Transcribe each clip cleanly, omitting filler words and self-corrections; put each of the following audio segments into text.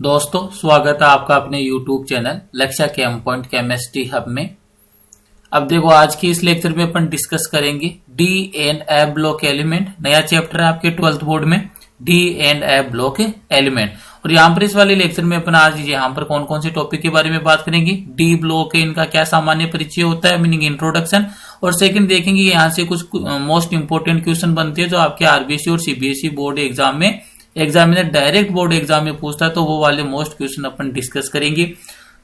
दोस्तों स्वागत है आपका अपने YouTube चैनल लक्ष्य केम पॉइंट केमिस्ट्री हब में। अब देखो आज की इस लेक्चर में अपन डिस्कस करेंगे D and F block element. नया चैप्टर है आपके 12th बोर्ड में D and F block element. और यहाँ पर इस वाले लेक्चर में अपन आज यहाँ पर कौन कौन से टॉपिक के बारे में बात करेंगे। डी ब्लॉक है, इनका क्या सामान्य परिचय होता है, मीनिंग इंट्रोडक्शन। और सेकंड देखेंगे यहाँ से कुछ मोस्ट इंपोर्टेंट क्वेश्चन बनते हैं जो आपके आरबीएसई और सीबीएसई बोर्ड एग्जाम में एग्जामिनर डायरेक्ट बोर्ड एग्जाम में पूछता है, तो वो वाले मोस्ट क्वेश्चन अपन डिस्कस करेंगे।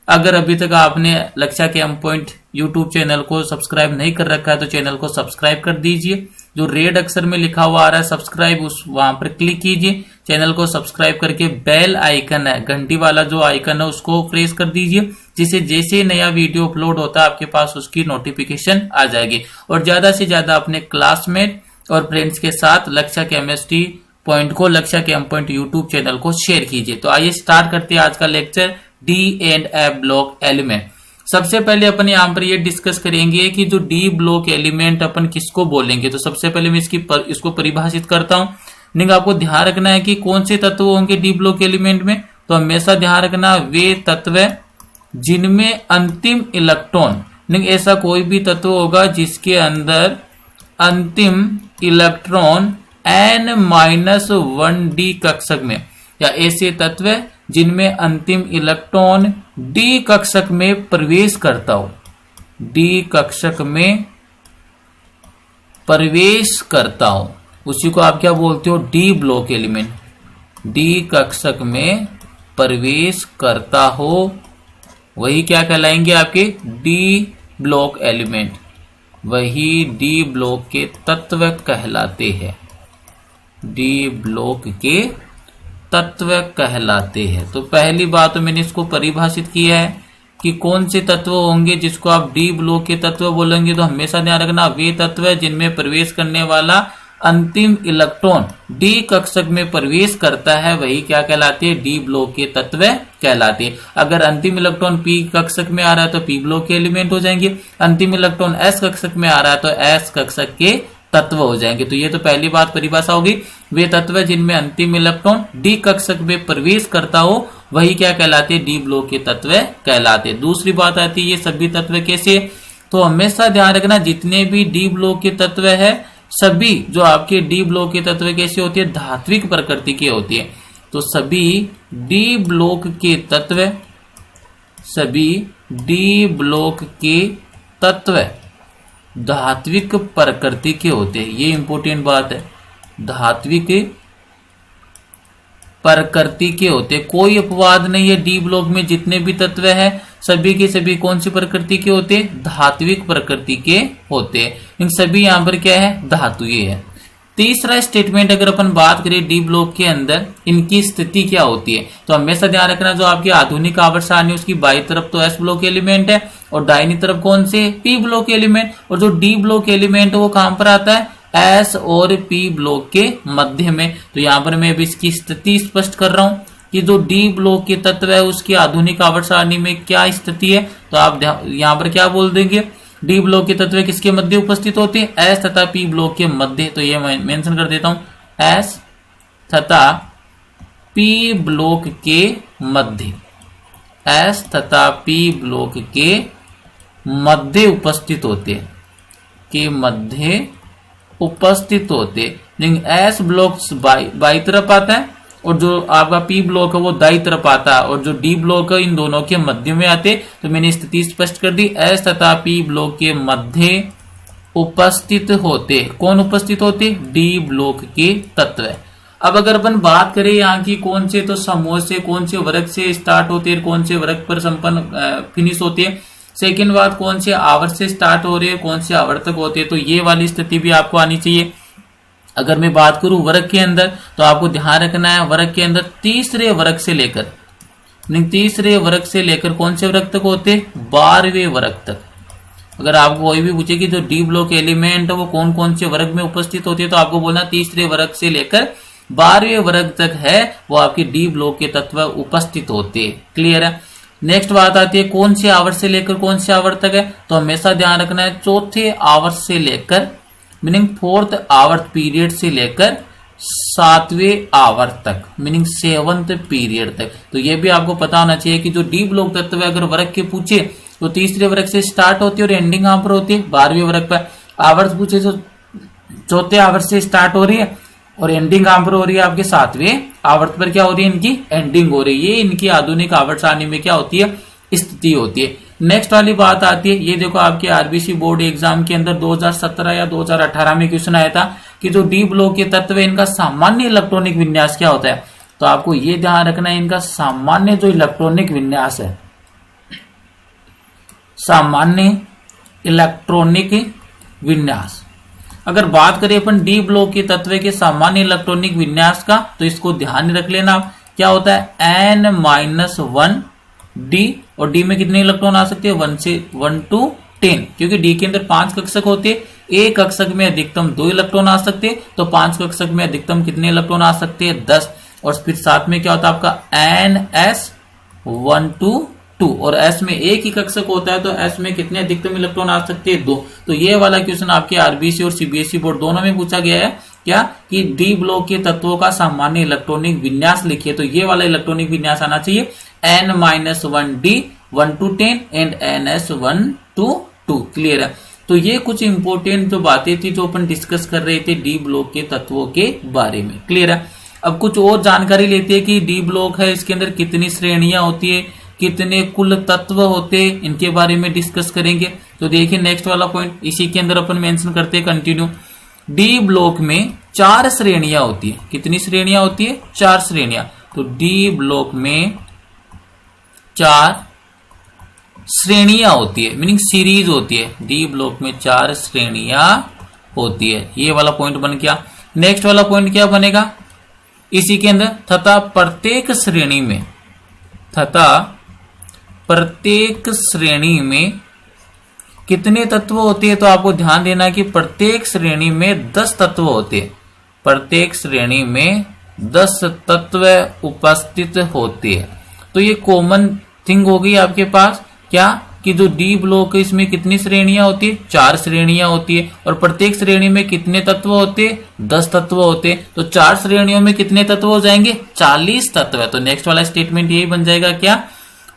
अगर अभी तक आपने लक्ष्य केम पॉइंट यूट्यूब चैनल को सब्सक्राइब नहीं कर रखा है तो चैनल को सब्सक्राइब कर दीजिए। जो रेड अक्षर में लिखा हुआ आ रहा है सब्सक्राइब, उस वहां पर क्लिक कीजिए। चैनल को सब्सक्राइब करके बेल आइकन है, घंटी वाला जो आइकन है उसको प्रेस कर दीजिए, जिससे जैसे नया वीडियो अपलोड होता है आपके पास उसकी नोटिफिकेशन आ जाएगी। और ज्यादा से ज्यादा अपने क्लासमेट और फ्रेंड्स के साथ लक्ष्य केमिस्ट्री पॉइंट को, लक्ष्य केम पॉइंट यूट्यूब चैनल को शेयर कीजिए। तो आइए स्टार्ट करते हैं आज का lecture D and F block element. सबसे पहले अपन यहाँ पर ये डिस्कस करेंगे कि जो डी ब्लॉक एलिमेंट अपन किसको बोलेंगे। तो सबसे पहले मैं इसको परिभाषित करता हूँ। नहीं, आपको ध्यान रखना है कि कौन से तत्व होंगे डी ब्लॉक एलिमेंट में। तो हमेशा ध्यान रखना वे तत्व जिनमें अंतिम इलेक्ट्रॉन, नहीं ऐसा कोई भी तत्व होगा जिसके अंदर अंतिम इलेक्ट्रॉन n-1d कक्षक में, या ऐसे तत्व जिनमें अंतिम इलेक्ट्रॉन d कक्षक में प्रवेश करता हो, d कक्षक में प्रवेश करता हो, उसी को आप क्या बोलते हो, डी ब्लॉक एलिमेंट। d कक्षक में प्रवेश करता हो वही क्या कहलाएंगे आपके डी ब्लॉक एलिमेंट, वही डी ब्लॉक के तत्व कहलाते हैं, डी ब्लॉक के तत्व कहलाते हैं। तो पहली बात तो मैंने इसको परिभाषित किया है कि कौन से तत्व होंगे जिसको आप डी ब्लॉक के तत्व बोलेंगे। तो हमेशा ध्यान रखना वे तत्व है जिनमें प्रवेश करने वाला अंतिम इलेक्ट्रॉन डी कक्षक में प्रवेश करता है वही क्या कहलाते हैं, डी ब्लॉक के तत्व कहलाते हैं। अगर अंतिम इलेक्ट्रॉन पी कक्षक में आ रहा है तो पी ब्लॉक के एलिमेंट हो जाएंगे, अंतिम इलेक्ट्रॉन एस कक्षक में आ रहा है तो एस कक्षक के तत्व हो जाएंगे। तो ये तो पहली बात परिभाषा होगी, वे तत्व जिनमें अंतिम इलेक्ट्रॉन डी कक्षक में प्रवेश करता हो वही क्या कहलाते हैं, डी ब्लॉक के तत्व कहलाते हैं। दूसरी बात आती है ये सभी तत्व कैसे। तो हमेशा ध्यान रखना जितने भी डी ब्लॉक के तत्व है सभी जो आपके डी ब्लॉक के तत्व कैसे होती है, धात्विक प्रकृति के होती है। तो सभी डी ब्लॉक के तत्व, सभी डी ब्लॉक के तत्व धात्विक प्रकृति के होते हैं। ये इंपॉर्टेंट बात है, धात्विक प्रकृति के होते हैं। कोई अपवाद नहीं है, डी ब्लॉक में जितने भी तत्व हैं सभी के सभी कौन सी प्रकृति के होते हैं, धात्विक प्रकृति के होते हैं। इन सभी यहाँ पर क्या है, धातु है। तीसरा स्टेटमेंट अगर अपन बात करें डी ब्लॉक के अंदर इनकी स्थिति क्या होती है, तो हमेशा ध्यान रखना जो आपकी आधुनिक आवर्त सारणी उसकी बाई तरफ तो एस ब्लॉक एलिमेंट है और दाहिनी तरफ कौन से, पी ब्लॉक एलिमेंट। और जो डी ब्लॉक एलिमेंट है वो कहां पर आता है, एस और पी ब्लॉक के मध्य में। तो यहाँ पर मैं भी इसकी स्थिति स्पष्ट कर रहा हूं कि जो डी ब्लॉक के तत्व है उसकी आधुनिक आवर्त सारणी में क्या स्थिति है। तो आप यहाँ पर क्या बोल देंगे, डी ब्लॉक के तत्व किसके मध्य उपस्थित होते हैं, एस तथा पी ब्लॉक के मध्य। तो ये मैं मेंशन कर देता हूं, एस तथा पी ब्लॉक के मध्य, एस तथा पी ब्लॉक के मध्य उपस्थित होते, के मध्य उपस्थित होते। लेकिन एस ब्लॉक बाई तरफ आता है और जो आपका पी ब्लॉक है वो दाई तरफ आता है, और जो डी ब्लॉक है इन दोनों के मध्य में आते। तो मैंने स्थिति स्पष्ट कर दी, एस तथा पी ब्लॉक के मध्य उपस्थित होते। कौन उपस्थित होते, डी ब्लॉक के तत्व। अब अगर अपन बात करें यहाँ की कौन से तो समूह से, कौन से वर्ग से स्टार्ट होते हैं, कौन से वर्ग पर संपन्न फिनिश होते हैं। सेकेंड बात कौन से आवर्त से स्टार्ट हो रहे हैं, कौन से आवर्तक होते हैं। तो ये वाली स्थिति भी आपको आनी चाहिए। अगर मैं बात करूं वर्ग के अंदर तो आपको ध्यान रखना है वर्ग के अंदर तीसरे वर्ग से लेकर, तीसरे वर्ग से लेकर कौन से वर्ग तक होते, 12वें वर्ग तक। अगर आपको कोई भी पूछे कि जो डी ब्लॉक एलिमेंट है वो कौन कौन से वर्ग में उपस्थित होते हैं तो आपको बोलना तीसरे वर्ग से लेकर 12वें वर्ग तक है वो आपके डी ब्लॉक के तत्व उपस्थित होते। क्लियर है। नेक्स्ट बात आती है कौन से आवर्त से लेकर कौन से आवर्त तक है। तो हमेशा ध्यान रखना है चौथे आवर्त से लेकर, मीनिंग फोर्थ आवर्त पीरियड से लेकर 7वें आवर्त तक, मीनिंग 7th पीरियड तक। तो ये भी आपको पता होना चाहिए कि जो डी ब्लॉक तत्व है अगर वर्ग के पूछे तो तीसरे वर्ग से स्टार्ट होती है और एंडिंग कहां पर होती है, 12वें वर्ग पर। आवर्त पूछे तो चौथे आवर्त से स्टार्ट हो रही है और एंडिंग कहां पर हो रही है, आपके 7वें आवर्त पर क्या हो रही है, इनकी एंडिंग हो रही है। ये इनकी आधुनिक आवर्त सारणी में क्या होती है, स्थिति होती है। नेक्स्ट वाली बात आती है, ये देखो आपके आरबीसी बोर्ड एग्जाम के अंदर 2017 या 2018 में क्वेश्चन आया था कि जो डी ब्लॉक के तत्व है इनका सामान्य इलेक्ट्रॉनिक विन्यास क्या होता है। तो आपको ये ध्यान रखना है, इनका सामान्य जो इलेक्ट्रॉनिक विन्यास है, सामान्य इलेक्ट्रॉनिक विन्यास। अगर बात करें अपन डी ब्लॉक के तत्व के सामान्य इलेक्ट्रॉनिक विन्यास का, तो इसको ध्यान रख लेना क्या होता है, n-1 डी, और डी में कितने इलेक्ट्रॉन आ सकते हैं, 1 to 10, क्योंकि डी के अंदर 5 कक्षक होते हैं, एक कक्षक में अधिकतम 2 इलेक्ट्रॉन आ सकते हैं, तो 5 कक्षक में अधिकतम कितने इलेक्ट्रॉन आ सकते हैं, 10। और फिर साथ में क्या होता है आपका ns1 to 2, और s में एक ही कक्षक होता है, तो s में कितने अधिकतम इलेक्ट्रॉन आ सकते हैं, 2। तो ये वाला क्वेश्चन आपके आरबीसी और सीबीएसई बोर्ड दोनों में पूछा गया है, क्या कि डी ब्लॉक के तत्वों का सामान्य इलेक्ट्रॉनिक विन्यास लिखिए। तो ये वाला इलेक्ट्रॉनिक विन्यास आना चाहिए n-1 d 1 to 10 and ns1 to 2। Clear है। तो ये कुछ इंपोर्टेंट जो बातें थी जो अपन डिस्कस कर रहे थे डी ब्लॉक के तत्वों के बारे में। क्लियर है। अब कुछ और जानकारी लेते हैं कि डी ब्लॉक है, इसके अंदर कितनी श्रेणियां होती है, कितने कुल तत्व होते हैं, इनके बारे में डिस्कस करेंगे। तो देखिए नेक्स्ट वाला पॉइंट, इसी के अंदर अपन मेंशन करते हैं कंटिन्यू। डी ब्लॉक में 4 श्रेणियां होती है। कितनी श्रेणियां होती है, 4 श्रेणियां। तो डी ब्लॉक में 4 श्रेणियां होती है, मीनिंग सीरीज होती है। डी ब्लॉक में 4 श्रेणियां होती है। ये वाला पॉइंट बन गया। नेक्स्ट वाला पॉइंट क्या बनेगा, इसी के अंदर तथा प्रत्येक श्रेणी में कितने तत्व होते हैं। तो आपको ध्यान देना कि प्रत्येक श्रेणी में 10 तत्व होते हैं। प्रत्येक श्रेणी में 10 तत्व उपस्थित होते हैं। तो ये कॉमन थिंग हो गई आपके पास, क्या कि जो डी ब्लॉक है इसमें कितनी श्रेणियां होती है, 4 श्रेणियां होती है, और प्रत्येक श्रेणी में कितने तत्व होते हैं, 10 तत्व होते हैं। तो 4 श्रेणियों में कितने तत्व हो जाएंगे, 40 तत्व है। तो नेक्स्ट वाला स्टेटमेंट यही बन जाएगा, क्या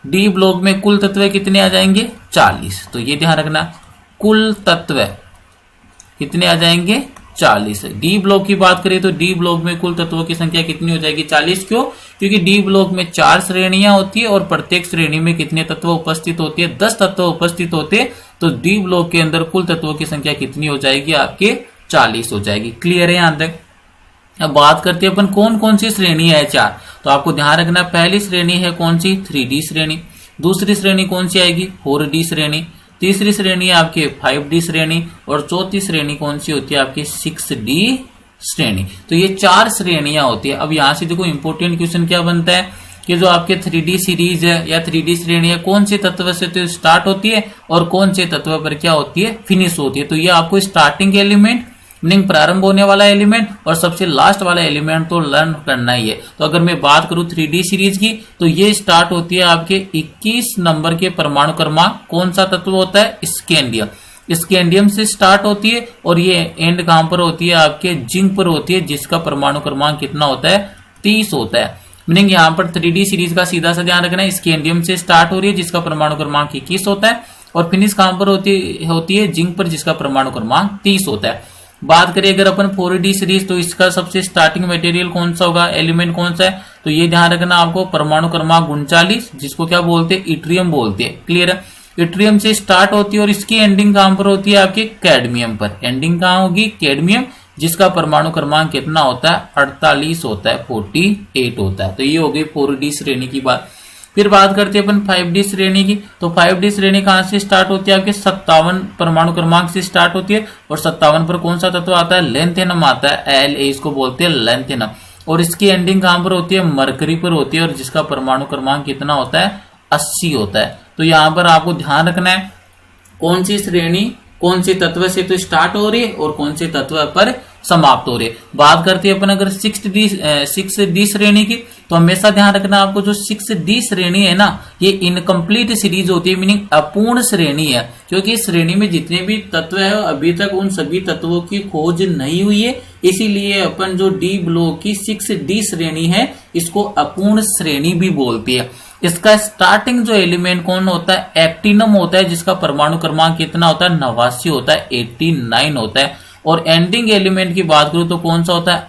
डी ब्लॉक में कुल तत्व कितने आ जाएंगे, 40। तो ये ध्यान रखना, कुल तत्व कितने आ जाएंगे, 40। डी ब्लॉक की बात करें तो डी ब्लॉक में कुल तत्वों की संख्या कितनी हो जाएगी, 40। क्यों, क्योंकि डी ब्लॉक में 4 श्रेणियां होती है और प्रत्येक श्रेणी में कितने तत्व उपस्थित होते हैं, 10 तत्व उपस्थित होते हैं। तो डी ब्लॉक के अंदर कुल तत्वों की संख्या कितनी हो जाएगी, आपके 40 हो जाएगी। क्लियर है यहां तक। अब बात करते हैं अपन कौन कौन सी श्रेणी है 4। तो आपको ध्यान रखना, पहली श्रेणी है कौन सी, 3D श्रेणी। दूसरी श्रेणी कौन सी आएगी, 4D श्रेणी। तीसरी श्रेणी है आपके 5D श्रेणी, और चौथी श्रेणी कौन सी होती है आपकी 6D श्रेणी। तो ये 4 श्रेणियां होती है। अब यहां से देखो इंपॉर्टेंट क्वेश्चन क्या बनता है कि जो आपके 3D सीरीज है या 3D श्रेणी है, कौन से तत्व से तो स्टार्ट होती है और कौन से तत्व पर क्या होती है, फिनिश होती है। तो ये आपको स्टार्टिंग एलिमेंट, मीनिंग प्रारंभ होने वाला एलिमेंट, और सबसे लास्ट वाला एलिमेंट तो लर्न करना ही है। तो अगर मैं बात करूं 3D सीरीज की, तो ये स्टार्ट होती है आपके 21 नंबर के परमाणु क्रमांक। कौन सा तत्व होता है, स्कैंडियम। स्कैंडियम से स्टार्ट होती है और ये एंड कहां पर होती है, आपके जिंक पर होती है, जिसका परमाणु क्रमांक कितना होता है, 30 होता है। मीनिंग यहाँ पर 3D सीरीज का सीधा सा ध्यान रखना है, स्कैंडियम से स्टार्ट हो रही है जिसका परमाणु क्रमांक 21 होता है, और फिनिश कहां पर होती है, जिंक पर, जिसका परमाणु क्रमांक 30 होता है। बात करें अगर अपन 4D सीरीज, तो इसका सबसे स्टार्टिंग मटेरियल कौन सा होगा, एलिमेंट कौन सा है, तो ये ध्यान रखना आपको, परमाणु क्रमांक 39, जिसको क्या बोलते हैं, इट्रियम बोलते हैं। क्लियर है। इट्रियम से स्टार्ट होती है और इसकी एंडिंग कहां पर होती है, आपके कैडमियम पर। एंडिंग कहां होगी, कैडमियम, जिसका परमाणु क्रमांक कितना होता है, 48 होता है, 48 होता है। तो ये हो गई 4D श्रेणी की बात। फिर बात करते हैं अपन 5D श्रेणी की। तो 5D श्रेणी कहां से स्टार्ट होती है, आपके 57 परमाणु क्रमांक से स्टार्ट होती है, और 57 पर कौन सा तत्व आता है, लेंथेनम आता है, La इसको बोलते हैं लेंथेनम, और इसकी एंडिंग कहां पर होती है, मरकरी पर होती है, और जिसका परमाणु क्रमांक कितना होता है, 80 होता है। तो यहां पर आपको ध्यान रखना है कौन सी श्रेणी कौन से तत्व से तो स्टार्ट हो रही है और कौन से तत्व पर समाप्त हो रही है। बात करते हैं अपन अगर 6D श्रेणी की, तो हमेशा ध्यान रखना आपको, जो 6D श्रेणी है ना, ये इनकम्प्लीट सीरीज होती है, मीनिंग अपूर्ण श्रेणी है, क्योंकि इस श्रेणी में जितने भी तत्व है अभी तक उन सभी तत्वों की खोज नहीं हुई है, इसीलिए अपन जो डी ब्लॉक की 6D श्रेणी है इसको अपूर्ण श्रेणी भी बोलती है। इसका स्टार्टिंग जो एलिमेंट कौन होता है, एक्टिनम होता है, जिसका परमाणु क्रमांक कितना होता है, 89 होता है, 89 होता है। और एंडिंग एलिमेंट की बात करूं तो कौन सा होता है,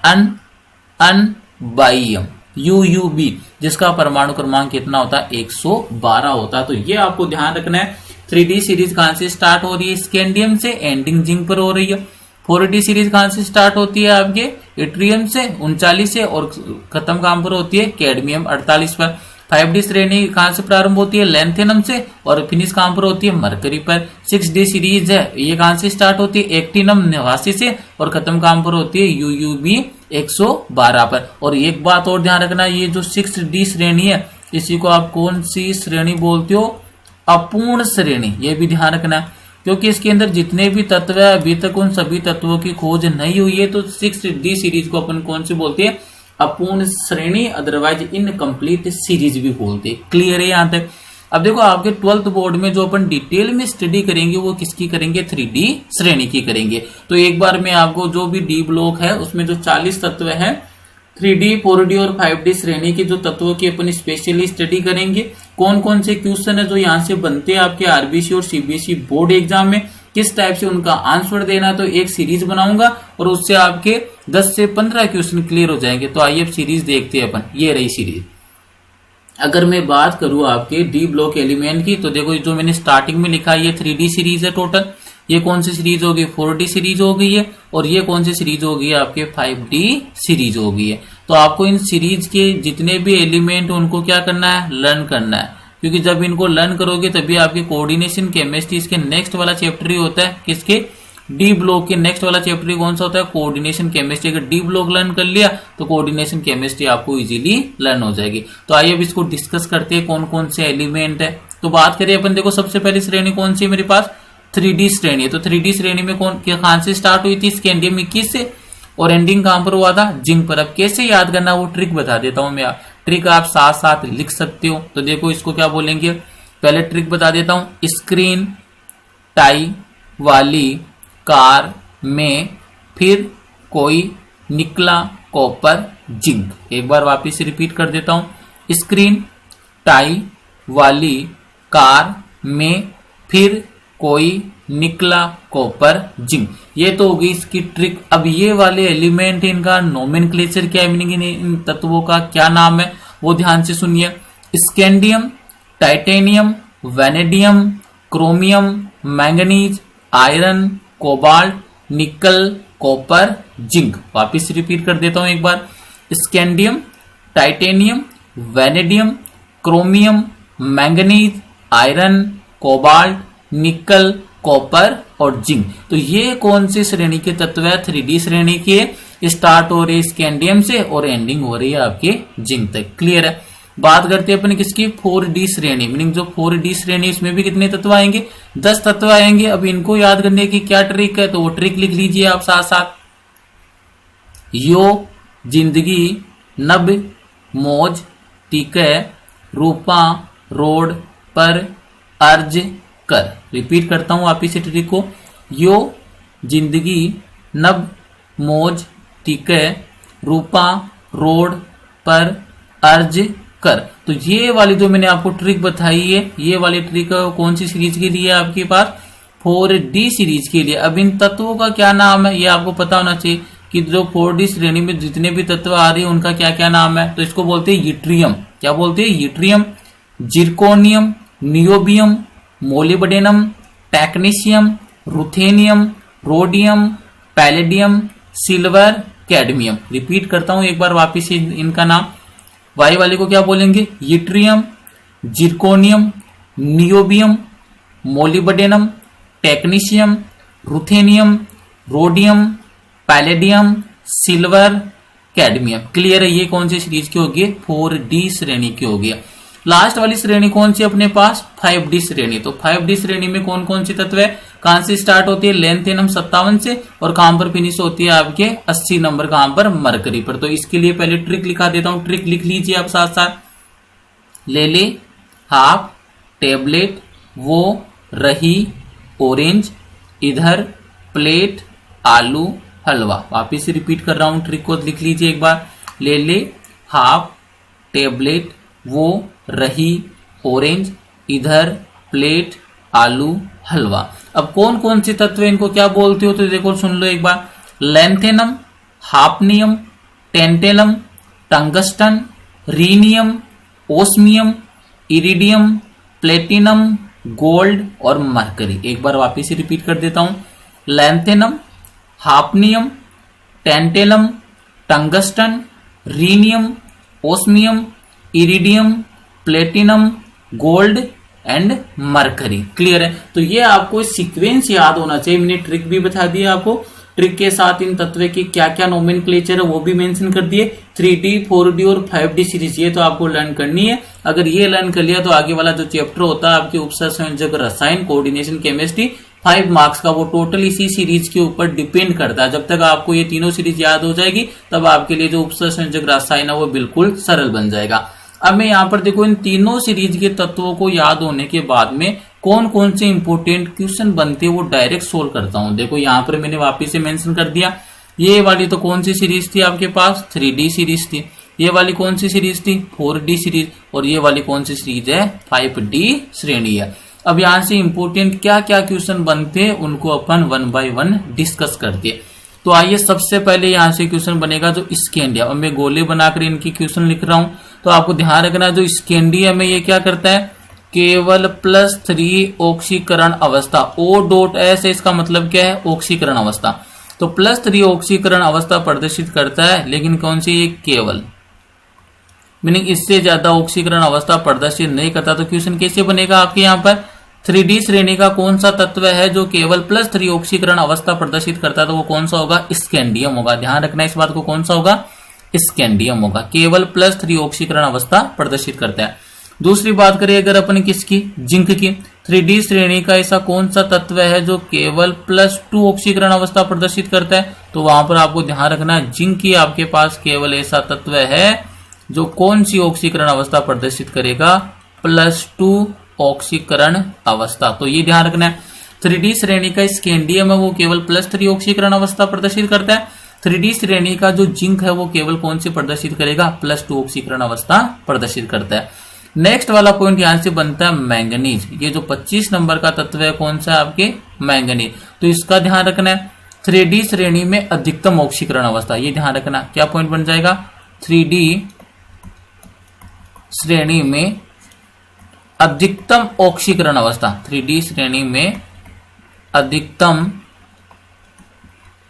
अनबाइयम, UUB, जिसका परमाणु क्रमांक कितना होता है, 112 होता है। तो ये आपको ध्यान रखना है। 3D सीरीज कहां से स्टार्ट हो रही है, स्कैंडियम से, एंडिंग जिंक पर हो रही है। 4D सीरीज कहां से स्टार्ट होती है, आपके इट्रियम से 39 से, और खत्म कहां पर होती है, कैडमियम 48 पर। 5D श्रेणी कहां से प्रारंभ होती है, लैंथेनम से, और फिनिश कहां पर होती है, मरकरी पर। 6D सीरीज है, ये कहां से स्टार्ट होती है, एक्टिनम 89 से, और खत्म कहां पर होती है, UUB 112 पर। और एक बात और ध्यान रखना, ये जो 6D श्रेणी है इसी को आप कौन सी श्रेणी बोलते हो, अपूर्ण श्रेणी। ये भी ध्यान रखना, क्योंकि इसके अंदर जितने भी तत्व है अभी तक उन सभी तत्वों की खोज नहीं हुई है। तो 6D सीरीज को अपन कौन सी बोलते हैं, अपूर्ण श्रेणी, अदरवाइज इनकम्प्लीट सीरीज भी बोलते हैं। क्लियर है यहां तक। अब देखो आपके 12th बोर्ड में जो अपन डिटेल में स्टडी करेंगे वो किसकी करेंगे, 3D श्रेणी की करेंगे। तो एक बार में आपको जो भी डी ब्लॉक है उसमें जो 40 तत्व है, 3D 4D और 5D श्रेणी के जो तत्वों की अपन स्पेशली स्टडी करेंगे। कौन कौन से क्वेश्चन है जो यहाँ से बनते हैं आपके RBC और CBSE बोर्ड एग्जाम में, किस टाइप से उनका आंसर देना, तो एक सीरीज बनाऊंगा और उससे आपके 10 से 15 क्वेश्चन क्लियर हो जाएंगे। तो आइए अब सीरीज देखते हैं अपन। ये रही सीरीज। अगर मैं बात करूं आपके डी ब्लॉक एलिमेंट की, तो देखो जो मैंने स्टार्टिंग में लिखा है ये 3D सीरीज है टोटल। ये कौन सी सीरीज होगी, 4D सीरीज हो गई है, और ये कौन सी सीरीज हो गई है, आपके 5D सीरीज हो गई है। तो आपको इन सीरीज के जितने भी एलिमेंट उनको क्या करना है, लर्न करना है, क्योंकि जब इनको लर्न करोगे तभी आपकी कोऑर्डिनेशन केमिस्ट्री, इसके नेक्स्ट वाला चैप्टर ही होता है, किसके, डी ब्लॉक के नेक्स्ट वाला चैप्टर कौन सा होता है, कोऑर्डिनेशन केमिस्ट्री। अगर डी ब्लॉक लर्न कर लिया तो कोऑर्डिनेशन केमिस्ट्री आपको इजीली लर्न हो जाएगी। तो आइए अब इसको डिस्कस करते हैं कौन कौन से एलिमेंट है। तो बात करें अपन, देखो सबसे पहली श्रेणी कौन सी है मेरे पास, 3D श्रेणी है। तो 3D श्रेणी में कहां से स्टार्ट हुई थी, स्कैंडियम 21 से, और एंडिंग कहां पर हुआ था, जिंक पर। अब कैसे याद करना वो ट्रिक बता देता हूं मैं, ट्रिक आप साथ साथ लिख सकते हो। तो देखो इसको क्या बोलेंगे, पहले ट्रिक बता देता हूं, स्क्रीन टाई वाली कार में फिर कोई निकला कॉपर जिंक। एक बार वापिस रिपीट कर देता हूं, स्क्रीन टाई वाली कार में फिर कोई निकला कॉपर जिंक। ये तो होगी इसकी ट्रिक। अब ये वाले एलिमेंट, इनका नोमेनक्लेचर क्या है, मीनिंग इन तत्वों का क्या नाम है वो ध्यान से सुनिए। Scandium, titanium, vanadium, chromium, manganese, iron, cobalt, nickel, copper, zinc. वापिस रिपीट कर देता हूं एक बार, scandium, titanium, vanadium, chromium, manganese, iron, cobalt, nickel, copper और जिंक। तो ये कौन सी श्रेणी के तत्व है, 3D श्रेणी के। स्टार्ट हो रही है स्कैंडियम से और एंडिंग हो रही है आपके जिंक तक। क्लियर है। बात करते हैं अपन किसकी, 4D श्रेणी, मीनिंग जो 4D श्रेणी इसमें भी कितने तत्व आएंगे, 10 तत्व आएंगे। अब इनको याद करने की क्या ट्रिक है, तो वो ट्रिक लिख लीजिए आप साथ साथ। यो, जिंदगी, नब, मौज, टीके, रूपा, रोड, पर, अर्ज, कर। रिपीट करता हूं वापिस से ट्रिक को, यो, जिंदगी, नब, मौज, टीके, रूपा, रोड, पर, अर्ज, कर। तो ये वाली जो मैंने आपको ट्रिक बताई है, ये वाली ट्रिक कौन सी सीरीज के लिए आपके पास, 4D सीरीज के लिए। अब इन तत्वों का क्या नाम है ये आपको पता होना चाहिए कि जो 4D श्रेणी में जितने भी तत्व आ रहे हैं उनका क्या क्या नाम है। तो इसको बोलते हैं यूट्रियम। क्या बोलते हैं, yttrium, zirconium, niobium, molybdenum, technetium, ruthenium, rhodium, palladium, silver, cadmium. Repeat करता हूं एक बार वापिस इनका नाम। वाई वाले को क्या बोलेंगे, yttrium, zirconium, niobium, molybdenum, technetium, ruthenium, rhodium, palladium, silver, cadmium. Clear है। ये कौन सी सीरीज की होगी, 4D श्रेणी की होगी। लास्ट वाली श्रेणी कौन सी अपने पास, 5D श्रेणी। तो 5D श्रेणी में कौन कौन सी तत्व है, कहां से स्टार्ट होती है, लेंथेनम 57 से, और कहां पर फिनिश होती है आपके 80 नंबर, कहां पर, मरकरी पर। तो इसके लिए पहले ट्रिक लिखा देता हूं, ट्रिक लिख लीजिए आप साथ साथ। ले ले हाफ टेबलेट, वो रही ऑरेंज, इधर प्लेट आलू हलवा। वापिस से रिपीट कर रहा हूं, ट्रिक को लिख लीजिए एक बार। ले, हाफ, टेबलेट, वो, रही, ऑरेंज, इधर, प्लेट, आलू, हलवा। अब कौन कौन से तत्व इनको क्या बोलते हो, तो देखो सुन लो एक बार। Lanthanum, hafnium, tantalum, tungsten, rhenium, osmium, iridium, platinum, gold और मरकरी। एक बार वापिस से रिपीट कर देता हूं। Lanthanum, hafnium, tantalum, tungsten, rhenium, osmium, iridium, platinum, gold and mercury. Clear है? तो ये आपको सीक्वेंस याद होना चाहिए। मैंने ट्रिक भी बता दिया आपको, ट्रिक के साथ इन तत्व की क्या क्या नोमेनक्लेचर है वो भी मेंशन कर दिए। 3D, 4D और 5D सीरीज ये तो आपको लर्न करनी है। अगर ये लर्न कर लिया तो आगे वाला जो चैप्टर होता है आपके उपसंयोजक रसायन, कोऑर्डिनेशन केमिस्ट्री, 5 मार्क्स का, वो टोटल इसी सीरीज के ऊपर डिपेंड करता है। जब तक आपको ये तीनों सीरीज याद हो जाएगी तब आपके लिए जो उपसंयोजक रसायन है वो बिल्कुल सरल बन जाएगा। अब मैं यहाँ पर देखो इन तीनों सीरीज के तत्वों को याद होने के बाद में कौन कौन से इंपोर्टेंट क्वेश्चन बनते हैं वो डायरेक्ट सोल्व करता हूं। देखो यहाँ पर मैंने वापिस से मेंशन कर दिया। ये वाली तो कौन सी सीरीज थी आपके पास, 3D सीरीज थी। ये वाली कौन सी सीरीज थी, 4D सीरीज। और ये वाली कौन सी सीरीज है, 5D श्रेणी है। अब यहाँ से इंपोर्टेंट क्या क्या क्वेश्चन बनते हैं उनको अपन 1 बाय 1 डिस्कस करते। तो आइए सबसे पहले यहाँ से क्वेश्चन बनेगा जो स्कैंडियम। अब मैं गोले बनाकर इनकी क्वेश्चन लिख रहा हूं, तो आपको ध्यान रखना जो स्कैंडियम है ये क्या करता है, केवल +3 ऑक्सीकरण अवस्था, O.S है, इसका मतलब क्या है, ऑक्सीकरण अवस्था। तो +3 ऑक्सीकरण अवस्था प्रदर्शित करता है, लेकिन कौन सी, ये केवल, मीनिंग इससे ज्यादा ऑक्सीकरण अवस्था प्रदर्शित नहीं करता। तो क्वेश्चन कैसे बनेगा आपके यहाँ पर, 3D श्रेणी का कौन सा तत्व है जो केवल +3 ऑक्सीकरण अवस्था प्रदर्शित करता है, तो वो कौन सा होगा, स्कैंडियम होगा। ध्यान रखना इस बात को, कौन सा होगा, स्कैंडियम होगा, केवल +3 ऑक्सीकरण अवस्था प्रदर्शित करता है। दूसरी बात करें अगर अपन किसकी, जिंक की, 3D श्रेणी का ऐसा कौन सा तत्व है जो केवल +2 ऑक्सीकरण अवस्था प्रदर्शित करता है, तो वहां पर आपको ध्यान रखना जिंक की आपके पास केवल ऐसा तत्व है जो कौन सी ऑक्सीकरण अवस्था प्रदर्शित करेगा, +2 ऑक्सीकरण अवस्था। तो ये ध्यान रखना है, 3D श्रेणी का स्कैंडियम है वो केवल +3 ऑक्सीकरण अवस्था प्रदर्शित करता है। 3D श्रेणी का जो जिंक है वो केवल कौन सी प्रदर्शित करेगा, +2 ऑक्सीकरण अवस्था प्रदर्शित करता है। नेक्स्ट वाला पॉइंट यहां से बनता है मैंगनीज। ये जो 25 नंबर का तत्व है कौन सा है आपके, मैंगनीज। तो इसका ध्यान रखना है, 3D श्रेणी में अधिकतम ऑक्सीकरण अवस्था, ये ध्यान रखना क्या पॉइंट बन जाएगा, 3D श्रेणी में अधिकतम ऑक्सीकरण अवस्था, 3D श्रेणी में अधिकतम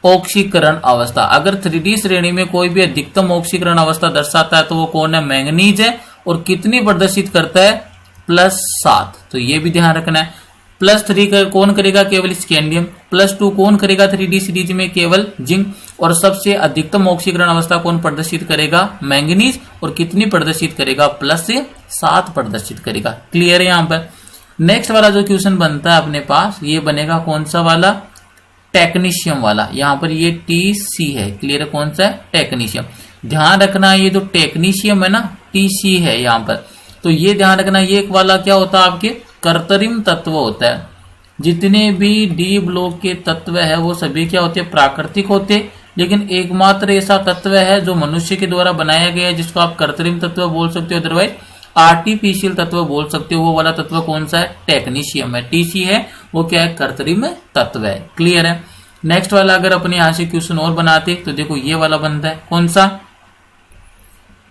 ऑक्सीकरण अवस्था। अगर 3D श्रेणी में कोई भी अधिकतम ऑक्सीकरण अवस्था दर्शाता है तो वो कौन है, मैंगनीज है। और कितनी प्रदर्शित करता है, +7। तो ये भी ध्यान रखना है। +3 कौन करेगा, केवल स्कैंडियम। +2 कौन करेगा 3D सीरीज में, केवल जिंक। और सबसे अधिकतम ऑक्सीकरण अवस्था कौन प्रदर्शित करेगा, मैंगनीज। और कितनी प्रदर्शित करेगा, +7 प्रदर्शित करेगा। क्लियर है यहाँ पर। नेक्स्ट वाला जो क्वेश्चन बनता है अपने पास, ये बनेगा कौन सा वाला, टेक्नीशियम वाला। यहाँ पर ये TC है, क्लियर है, कौन सा है, टेक्नीशियम। ध्यान रखना ये जो टेक्नीशियम है ना, TC है यहाँ पर। तो ये ध्यान रखना, ये एक वाला क्या होता है आपके, कृत्रिम तत्व होता है। जितने भी D ब्लॉक के तत्व है वो सभी क्या होते हैं, प्राकृतिक होते। लेकिन एकमात्र ऐसा तत्व है जो मनुष्य के द्वारा बनाया गया है, जिसको आप कृत्रिम तत्व बोल सकते हो, अदरवाइज आर्टिफिशियल तत्व बोल सकते हो। वो वाला तत्व कौन सा है, टेक्नीशियम है। TC है वो क्या है, कृत्रिम तत्व है। क्लियर है। नेक्स्ट वाला अगर अपने यहां से क्वेश्चन और बनाते तो देखो ये वाला बनता है कौन सा,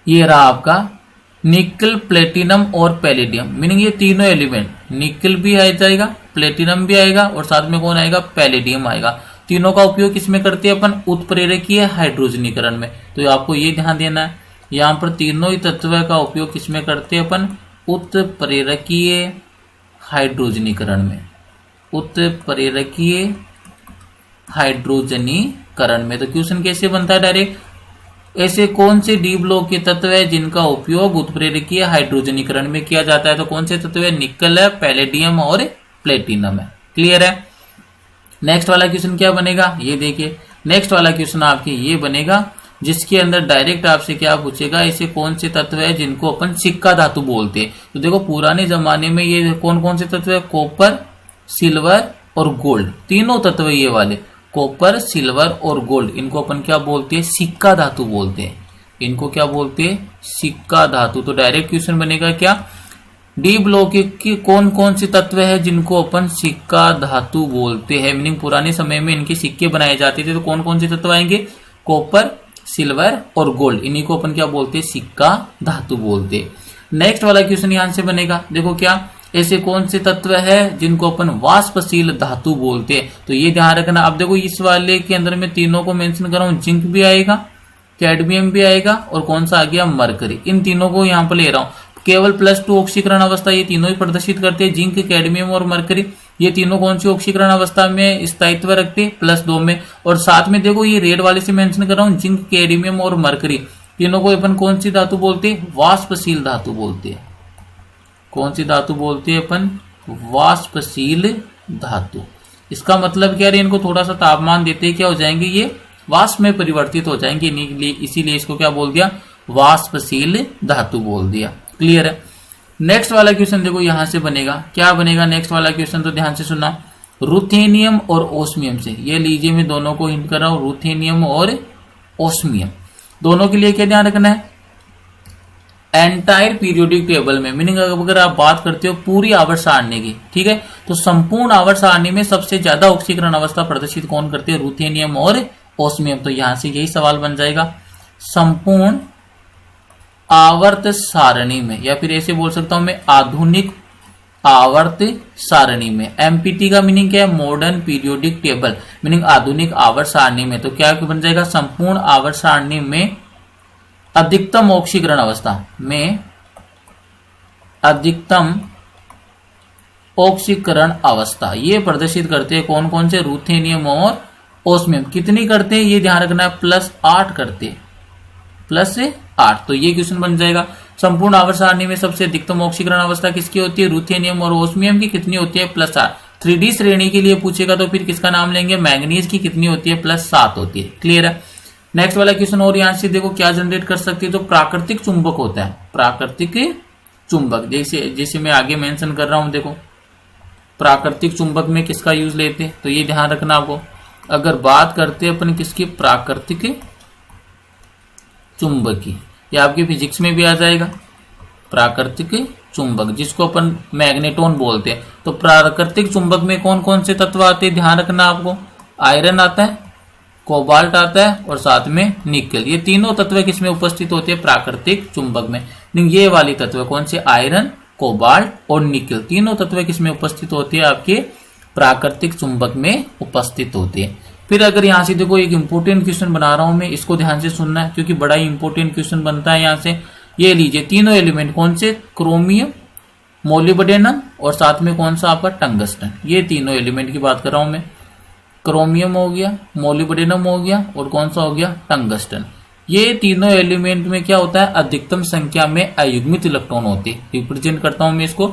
ये रहा आपका निकल, प्लेटिनम और पैलेडियम। मीनिंग ये तीनों एलिमेंट, निकल भी आ जाएगा, प्लेटिनम भी आएगा और साथ में कौन आएगा, पैलेडियम आएगा। तीनों का उपयोग किसमें करते हैं अपन, उत्प्रेरकीय हाइड्रोजनीकरण में। तो आपको ये ध्यान देना है, यहाँ पर तीनों ही तत्व का उपयोग किसमें करते हैं अपन, उत्प्रेरकीय हाइड्रोजनीकरण में, उत्प्रेरकीय हाइड्रोजनीकरण में। तो क्वेश्चन कैसे बनता है डायरेक्ट, ऐसे कौन से D ब्लॉक के तत्व है जिनका उपयोग उत्प्रेरकीय हाइड्रोजनीकरण में किया जाता है, तो कौन से तत्व है, निकल है, पैलेडियम और प्लेटिनम है। क्लियर है। नेक्स्ट वाला क्वेश्चन क्या बनेगा, ये देखिए। नेक्स्ट वाला क्वेश्चन आपके ये बनेगा जिसके अंदर डायरेक्ट आपसे क्या पूछेगा, ऐसे कौन से तत्व है जिनको अपन सिक्का धातु बोलते हैं। तो देखो पुराने जमाने में ये कौन कौन से तत्व है, कॉपर, सिल्वर और गोल्ड, तीनों तत्व ये वाले। कॉपर, सिल्वर और गोल्ड, इनको अपन क्या बोलते हैं? सिक्का धातु बोलते हैं। इनको क्या बोलते हैं? सिक्का धातु। तो डायरेक्ट क्वेश्चन बनेगा क्या, डी ब्लॉक के कौन कौन से तत्व है जिनको अपन सिक्का धातु बोलते हैं? मीनिंग पुराने समय में इनके सिक्के बनाए जाते थे, तो कौन कौन से तत्व आएंगे? कॉपर, सिल्वर और गोल्ड, इन्हीं को अपन क्या बोलते हैं? सिक्का धातु बोलते हैं। नेक्स्ट वाला क्वेश्चन यहां से बनेगा, देखो क्या, ऐसे कौन से तत्व है जिनको अपन वाष्पशील धातु बोलते हैं? तो ये ध्यान रखना। अब देखो इस वाले के अंदर में तीनों को मेंशन कर रहा हूं, जिंक भी आएगा, कैडमियम भी आएगा और कौन सा आ गया? मरकरी। इन तीनों को यहां पर ले रहा हूं। केवल +2 ऑक्सीकरण अवस्था ये तीनों ही प्रदर्शित करते हैं, जिंक, कैडमियम और मरकरी। ये तीनों कौन सी ऑक्सीकरण अवस्था में स्थायित्व रखते हैं? +2 में। और साथ में देखो ये रेड वाले से मेंशन कर रहा हूं, जिंक, कैडमियम और मरकरी, तीनों को अपन कौन सी धातु बोलते हैं? वाष्पशील धातु बोलते हैं। कौन सी धातु बोलते हैं अपन? वाष्पशील धातु। इसका मतलब क्या है, इनको थोड़ा सा तापमान देते क्या हो जाएंगे? ये वाष्प में परिवर्तित हो जाएंगे, इसीलिए इसको क्या बोल दिया? वाष्पशील धातु बोल दिया। क्लियर है? नेक्स्ट वाला क्वेश्चन देखो यहां से बनेगा, क्या बनेगा नेक्स्ट वाला क्वेश्चन? तो ध्यान से सुनना, रुथेनियम और ओस्मियम से, ये लीजिए मैं दोनों को हिंट कर रहा हूं, रुथेनियम और ओस्मियम, दोनों के लिए क्या ध्यान रखना है? एंटायर पीरियोडिक टेबल में, मीनिंग अगर आप बात करते हो पूरी आवर्त सारणी की, ठीक है, तो संपूर्ण आवर्त सारणी में सबसे ज्यादा ऑक्सीकरण अवस्था प्रदर्शित कौन करते हैं? रुथेनियम और ओस्मियम। तो यहां से यही सवाल बन जाएगा, संपूर्ण आवर्त सारणी में, या फिर ऐसे बोल सकता हूं मैं, आधुनिक आवर्त सारणी में। एमपीटी का मीनिंग क्या है? मॉडर्न पीरियोडिक टेबल, मीनिंग आधुनिक आवर्त सारणी में। तो क्या बन जाएगा? संपूर्ण आवर्त सारणी में अधिकतम ऑक्सीकरण अवस्था में, अधिकतम ऑक्सीकरण अवस्था ये प्रदर्शित करते हैं कौन कौन से? रुथेनियम और ओस्मियम। कितनी करते हैं ये ध्यान रखना है? +8 करते हैं, +8। तो ये क्वेश्चन बन जाएगा, संपूर्ण आवर्त सारणी में सबसे अधिकतम ऑक्सीकरण अवस्था किसकी होती है? रुथेनियम और ओस्मियम की। कितनी होती है? +8। 3D श्रेणी के लिए पूछेगा तो फिर किसका नाम लेंगे? मैंगनीज की। कितनी होती है? +7 होती है। क्लियर है? नेक्स्ट वाला क्वेश्चन और यहां से देखो क्या जनरेट कर सकती है, तो प्राकृतिक चुंबक होता है, प्राकृतिक चुंबक, जैसे मैं आगे मेंशन कर रहा हूं, देखो प्राकृतिक चुंबक में किसका यूज लेते हैं? तो ये ध्यान रखना आपको। अगर बात करते हैं अपन किसकी? प्राकृतिक चुंबक की, ये आपके फिजिक्स में भी आ जाएगा, प्राकृतिक चुंबक, जिसको अपन मैग्नेटोन बोलते हैं। तो प्राकृतिक चुंबक में कौन कौन से तत्व आते हैं ध्यान रखना आपको? आयरन आता है, कोबाल्ट आता है और साथ में निकल। ये तीनों तत्व किसमें उपस्थित होते हैं? प्राकृतिक चुंबक में। ये वाली तत्व कौन से? आयरन, कोबाल्ट और निकल, तीनों तत्व किसमें उपस्थित होते हैं? आपके प्राकृतिक चुंबक में उपस्थित होते हैं। फिर अगर यहां से देखो एक इंपोर्टेंट क्वेश्चन बना रहा हूं मैं, इसको ध्यान से सुनना है क्योंकि बड़ा ही इंपोर्टेंट क्वेश्चन बनता है यहां से। ये लीजिए तीनों एलिमेंट कौन से? क्रोमियम, मोलिब्डेनम और साथ में कौन सा आपका? टंगस्टन। ये तीनों एलिमेंट की बात कर रहा हूं मैं, क्रोमियम हो गया, मोलिब्डेनम हो गया और कौन सा हो गया? टंगस्टन। ये तीनों एलिमेंट में क्या होता है? अधिकतम संख्या में अयुग्मित इलेक्ट्रॉन होते हैं। रिप्रेजेंट करता हूं मैं इसको,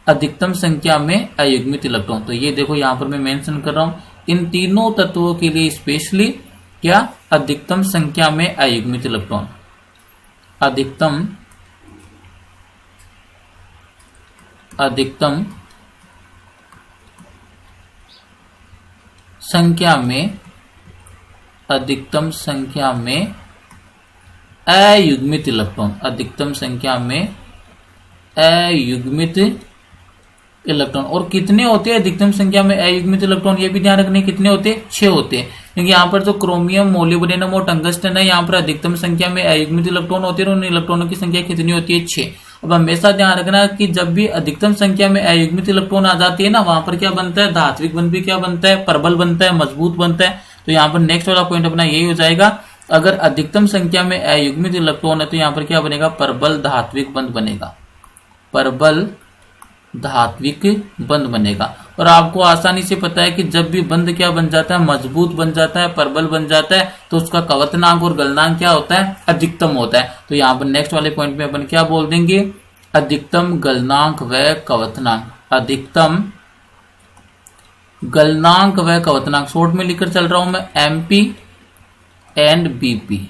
अधिकतम संख्या में अयुग्मित इलेक्ट्रॉन। तो ये देखो यहां पर मैं मेंशन कर रहा हूं, इन तीनों तत्वों के लिए स्पेशली क्या? अधिकतम संख्या में अयुग्मित इलेक्ट्रॉन, अधिकतम संख्या में, अधिकतम संख्या में अयुग्मित इलेक्ट्रॉन, अधिकतम संख्या में अयुग्मित इलेक्ट्रॉन। और कितने होते हैं अधिकतम संख्या में अयुग्मित इलेक्ट्रॉन? ये भी ध्यान रखने, कितने होते हैं? 6 होते हैं, क्योंकि यहाँ पर जो क्रोमियम, मोलिब्डेनम और टंगस्टन है, यहाँ पर अधिकतम संख्या में अयुग्मित इलेक्ट्रॉन होते हैं और उन इलेक्ट्रॉनों की संख्या कितनी होती है? 6। अब हमेशा ध्यान रखना कि जब भी अधिकतम संख्या में अयुग्मित इलेक्ट्रॉन आ जाती है ना, वहां पर क्या बनता है? धात्विक बंध भी क्या बनता है? प्रबल बनता है, मजबूत बनता है। तो यहाँ पर नेक्स्ट वाला पॉइंट अपना यही हो जाएगा, अगर अधिकतम संख्या में अयुग्मित इलेक्ट्रॉन है तो यहाँ पर क्या बनेगा? प्रबल धात्विक बंध बनेगा, प्रबल धात्विक बंध बनेगा। और आपको आसानी से पता है कि जब भी बंध क्या बन जाता है? मजबूत बन जाता है, प्रबल बन जाता है, तो उसका कवतनांक और गलनांक क्या होता है? अधिकतम होता है। तो यहाँ पर नेक्स्ट वाले पॉइंट में अपन क्या बोल देंगे? अधिकतम गलनांक व कवतनांक, अधिकतम गलनांक व कवतनांक, शॉर्ट में लिखकर चल रहा हूं मैं, एमपी एंड बीपी।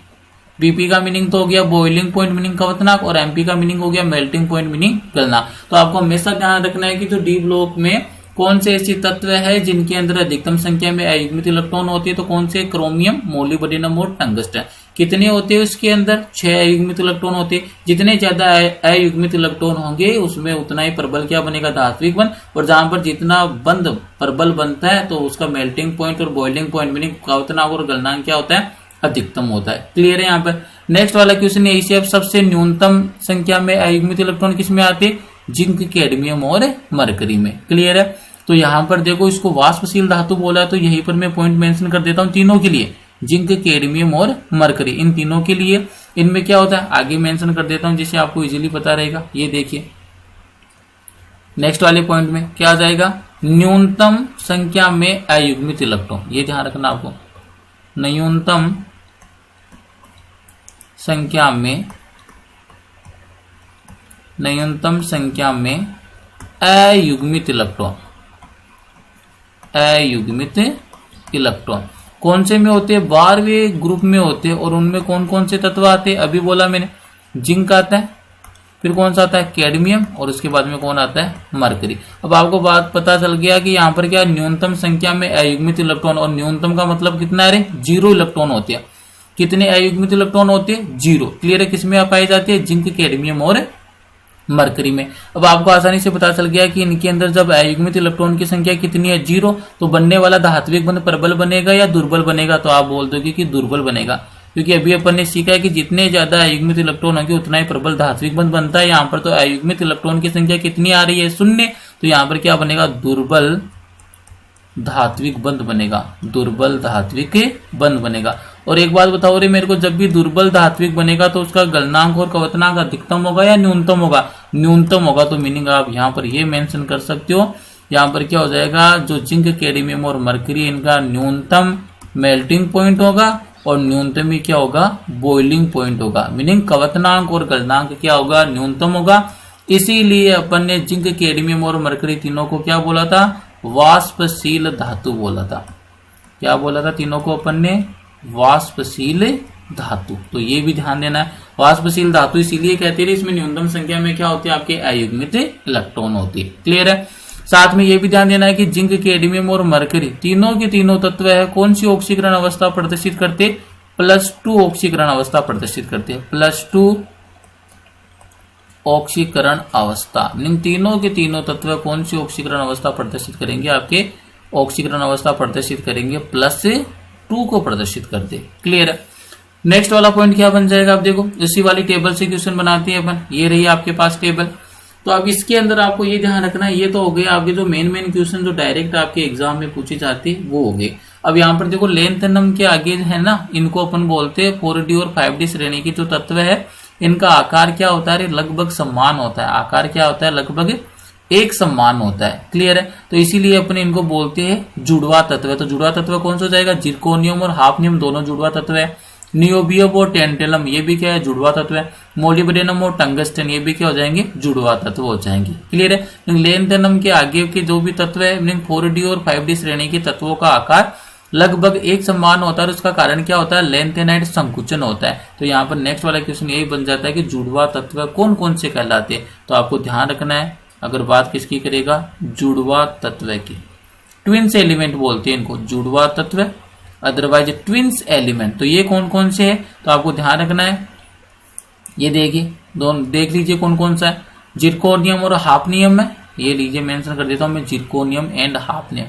बीपी का मीनिंग तो हो गया बॉइलिंग पॉइंट मीनिंग कवतनांक, और एमपी का मीनिंग हो गया मेल्टिंग पॉइंट मीनिंग गलनांक। तो आपको हमेशा ध्यान रखना है कि जो डी ब्लॉक में कौन से ऐसे तत्व है जिनके अंदर अधिकतम संख्या में अयुग्मित इलेक्ट्रॉन होते हैं, तो कौन से, क्रोमियम, मोलिब्डेनम और टंगस्टन। कितने होते हैं उसके अंदर, 6 अयुग्मित इलेक्ट्रॉन होते हैं। जितने ज्यादा अयुग्मित इलेक्ट्रॉन होंगे उसमें उतना ही प्रबल क्या बनेगा, धात्विक बंध। और जहां पर जितना बंध प्रबल बनता है तो उसका मेल्टिंग पॉइंट और बॉइलिंग पॉइंट मीनिंग क्वथनांक और गलनांक क्या होता है, अधिकतम होता है। क्लियर है यहाँ पर। नेक्स्ट वाला क्वेश्चन है इसे, अब सबसे न्यूनतम संख्या में अयुग्मित इलेक्ट्रॉन किसमें आते हैं, जिंक, कैडमियम और मरकरी में। क्लियर है। तो यहां पर देखो इसको वाष्पशील धातु बोला है, तो यहीं पर मैं पॉइंट मेंशन कर देता हूं तीनों के लिए, जिंक, कैडमियम और मरकरी, इन तीनों के लिए इनमें क्या होता है आगे मेंशन कर देता हूं जिससे आपको इजीली पता रहेगा। ये देखिए नेक्स्ट वाले पॉइंट में क्या आ जाएगा, न्यूनतम संख्या में अयुग्मित इलेक्ट्रॉन, ये ध्यान रखना आपको, न्यूनतम संख्या में अयुग्मित इलेक्ट्रॉन कौन से में होते हैं, 12वें ग्रुप में होते हैं। और उनमें कौन कौन से तत्व आते हैं, अभी बोला मैंने, जिंक आता है, फिर कौन सा आता है, कैडमियम, और उसके बाद में कौन आता है, मरकरी। अब आपको बात पता चल गया कि यहाँ पर क्या न्यूनतम संख्या में अयुग्मित इलेक्ट्रॉन, और न्यूनतम का मतलब कितना है, 0 इलेक्ट्रॉन होते हैं। कितने अयुग्मित इलेक्ट्रॉन होते हैं, 0। क्लियर है। किसमें पाई जाती है, जिंक, कैडमियम और मरकरी में। अब आपको आसानी से पता चल गया कि इनके अंदर जब अयुग्मित इलेक्ट्रॉन की संख्या कितनी है, 0, तो बनने वाला धात्विक बंध प्रबल बनेगा या दुर्बल बनेगा, तो आप बोल दोगे कि दुर्बल बनेगा, क्योंकि अभी अपन ने सीखा है कि जितने ज्यादा अयुग्मित इलेक्ट्रॉन होंगे उतना ही प्रबल धात्विक बंध बनता है। यहाँ पर तो अयुग्मित इलेक्ट्रॉन की संख्या कितनी आ रही है, 0, तो यहाँ पर क्या बनेगा, दुर्बल धात्विक बंध बनेगा, दुर्बल धात्विक बंध बनेगा। और एक बात बताओ रे मेरे को, जब भी दुर्बल धात्विक बनेगा तो उसका गलनांक और क्वथनांक अधिकतम होगा या न्यूनतम होगा, न्यूनतम होगा। तो मीनिंग आप यहाँ पर ये मेंशन कर सकते हो, यहाँ पर क्या हो जाएगा, जो जिंक, कैडमियम और मरकरी इनका न्यूनतम मेल्टिंग पॉइंट होगा और न्यूनतम ही क्या होगा, बॉइलिंग पॉइंट होगा। मीनिंग क्वथनांक और गलनांक क्या होगा, न्यूनतम होगा। इसीलिए अपन ने जिंक, कैडमियम और मरकरी तीनों को क्या बोला था, वाष्पशील धातु बोला था। क्या बोला था, तीनों को अपन ने वाष्पशील धातु। तो ये भी ध्यान देना है, वाष्पशील धातु इसीलिए कहते हैं, इसमें न्यूनतम संख्या में क्या होती है, आपके अयुग्मित इलेक्ट्रॉन होती है। क्लियर है। साथ में ये भी ध्यान देना है कि जिंक, कैडमियम और मरकरी तीनों के तीनों तत्व है कौन सी ऑक्सीकरण अवस्था प्रदर्शित करते, +2 ऑक्सीकरण अवस्था प्रदर्शित करते हैं, +2 ऑक्सीकरण अवस्था। इन तीनों के तीनों तत्व कौन सी ऑक्सीकरण अवस्था प्रदर्शित करेंगे, आपके ऑक्सीकरण अवस्था प्रदर्शित करेंगे, +2 को प्रदर्शित करते। क्लियर है। नेक्स्ट वाला पॉइंट क्या बन जाएगा, आप देखो इसी वाली टेबल से क्वेश्चन बनाते हैं अपन, ये रही आपके पास टेबल। तो अब इसके अंदर आपको ये ध्यान रखना है, ये तो हो गए आपके जो मेन क्वेश्चन जो डायरेक्ट आपके एग्जाम में पूछे जाते हैं वो हो गए। अब यहाँ पर देखो लेंथनम के आगे है ना, इनको अपन बोलते हैं 4D और 5D श्रेणी के जो तत्व है, इनका आकार क्या होता है, लगभग समान होता है। आकार क्या होता है, लगभग एक समान होता है। क्लियर है। तो इसीलिए अपन इनको बोलते हैं जुड़वा तत्व। तो जुड़वा तत्व कौन सा हो जाएगा, जिरकोनियम और हाफनियम दोनों जुड़वा तत्व है। नियोबियम और टेंटेलम ये भी क्या है, जुड़वा तत्व है। मोलिब्डेनम और टंगस्टन ये भी क्या हो जाएंगे, जुड़वा तत्व हो जाएंगे। क्लियर है। लेंथनम के आगे के जो भी तत्व है 4D और 5D श्रेणी के तत्वों का आकार लगभग एक समान होता है। और उसका कारण क्या होता है, लेंथेनाइट संकुचन होता है। तो यहाँ पर नेक्स्ट वाला क्वेश्चन यही बन जाता है कि जुड़वा तत्व कौन कौन से कहलाते हैं। तो आपको ध्यान रखना है, अगर बात किसकी करेगा, जुड़वा तत्व की, ट्विन्स एलिमेंट बोलते हैं इनको, जुड़वा तत्व अदरवाइज ट्विन्स एलिमेंट। तो ये कौन कौन से है, तो आपको ध्यान रखना है, ये देखिए दोनों देख लीजिए कौन कौन सा है, जिरकोनियम और हाफनियम है। ये लीजिए मेंशन कर देता हूं मैं, जिरकोनियम एंड हाफनियम,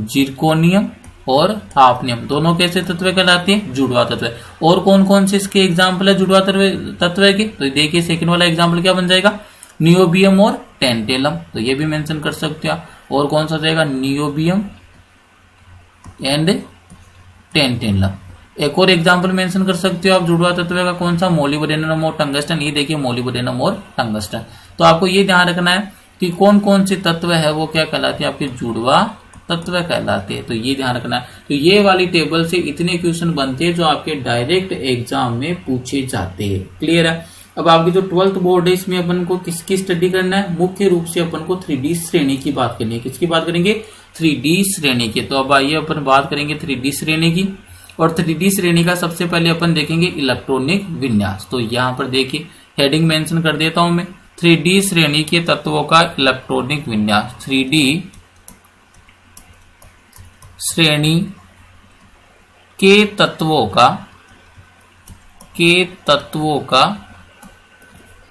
जिरकोनियम और हाफनियम दोनों कैसे तत्व कहलाते हैं, जुड़वा तत्व। और कौन कौन से इसके एग्जाम्पल है जुड़वा तत्व के, तो देखिए सेकंड वाला एग्जाम्पल क्या बन जाएगा, नियोबियम और टेंटेलम। तो ये भी मेंशन कर सकते हो। और कौन सा जाएगा, नियोबियम एंड टेंटेलम। एक और एग्जाम्पल मेंशन कर सकते हो आप जुड़वा तत्व का, कौन सा, मोलिब्डेनम और टंगस्टन। ये देखिए मोलिब्डेनम और टंगस्टन। तो आपको ये ध्यान रखना है कि कौन कौन से तत्व है वो क्या कहलाते हैं, आपके जुड़वा तत्व कहलाते हैं। तो ये ध्यान रखना है। तो ये वाली टेबल से इतने क्वेश्चन बनते हैं जो आपके डायरेक्ट एग्जाम में पूछे जाते हैं। क्लियर है। अब आपकी जो 12th बोर्ड है इसमें अपन को किसकी स्टडी करना है, मुख्य रूप से अपन को 3D श्रेणी की बात करनी है। किसकी बात करेंगे, 3D श्रेणी की। तो अब आइए अपन बात करेंगे 3D श्रेणी की। और 3D श्रेणी का सबसे पहले अपन देखेंगे इलेक्ट्रॉनिक विन्यास। तो यहाँ पर देखिए हेडिंग मेंशन कर देता हूं मैं, 3D श्रेणी के तत्वों का इलेक्ट्रॉनिक विन्यास, 3D श्रेणी के तत्वों का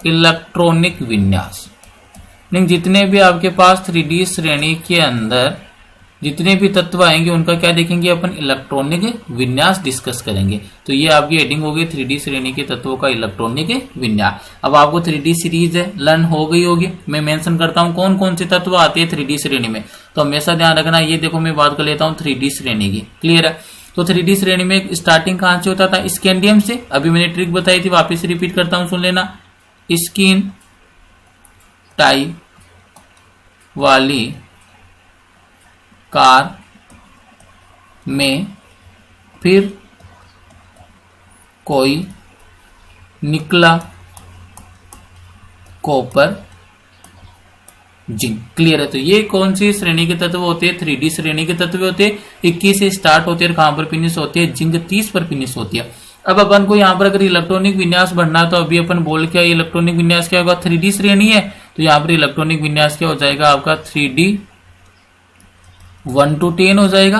इलेक्ट्रॉनिक विन्यास। जितने भी आपके पास 3D श्रेणी के अंदर जितने भी तत्व आएंगे उनका क्या देखेंगे अपन, इलेक्ट्रॉनिक विन्यास डिस्कस करेंगे। तो ये आपकी हेडिंग होगी 3D श्रेणी के तत्वों का इलेक्ट्रॉनिक विन्यास। अब आपको 3D सीरीज है लर्न हो गई होगी। मैं मेंशन करता हूं कौन कौन से तत्व आते हैं 3D श्रेणी में, तो हमेशा ध्यान रखना। ये देखो मैं बात कर लेता हूँ 3D श्रेणी की, क्लियर है। तो 3D श्रेणी में स्टार्टिंग कहां से होता था, स्कैंडियम से। अभी मैंने ट्रिक बताई थी, वापस रिपीट करता हूं, सुन लेना। स्किन टाइप वाली कार में फिर कोई निकला कॉपर जिंक, क्लियर है। तो ये कौन सी श्रेणी के तत्व होते हैं, 3D श्रेणी के तत्व होते हैं। 21 से स्टार्ट होते हैं, कहां पर फिनिश होती है, जिंक 30 पर फिनिश होती है। अब अपन को यहाँ पर अगर इलेक्ट्रॉनिक विन्यास बढ़ना तो अभी अपन बोल क्या, इलेक्ट्रॉनिक विन्यास क्या होगा, 3D श्रेणी है तो यहाँ पर इलेक्ट्रॉनिक विन्यास क्या हो जाएगा आपका 3D 1 to 10 हो जाएगा।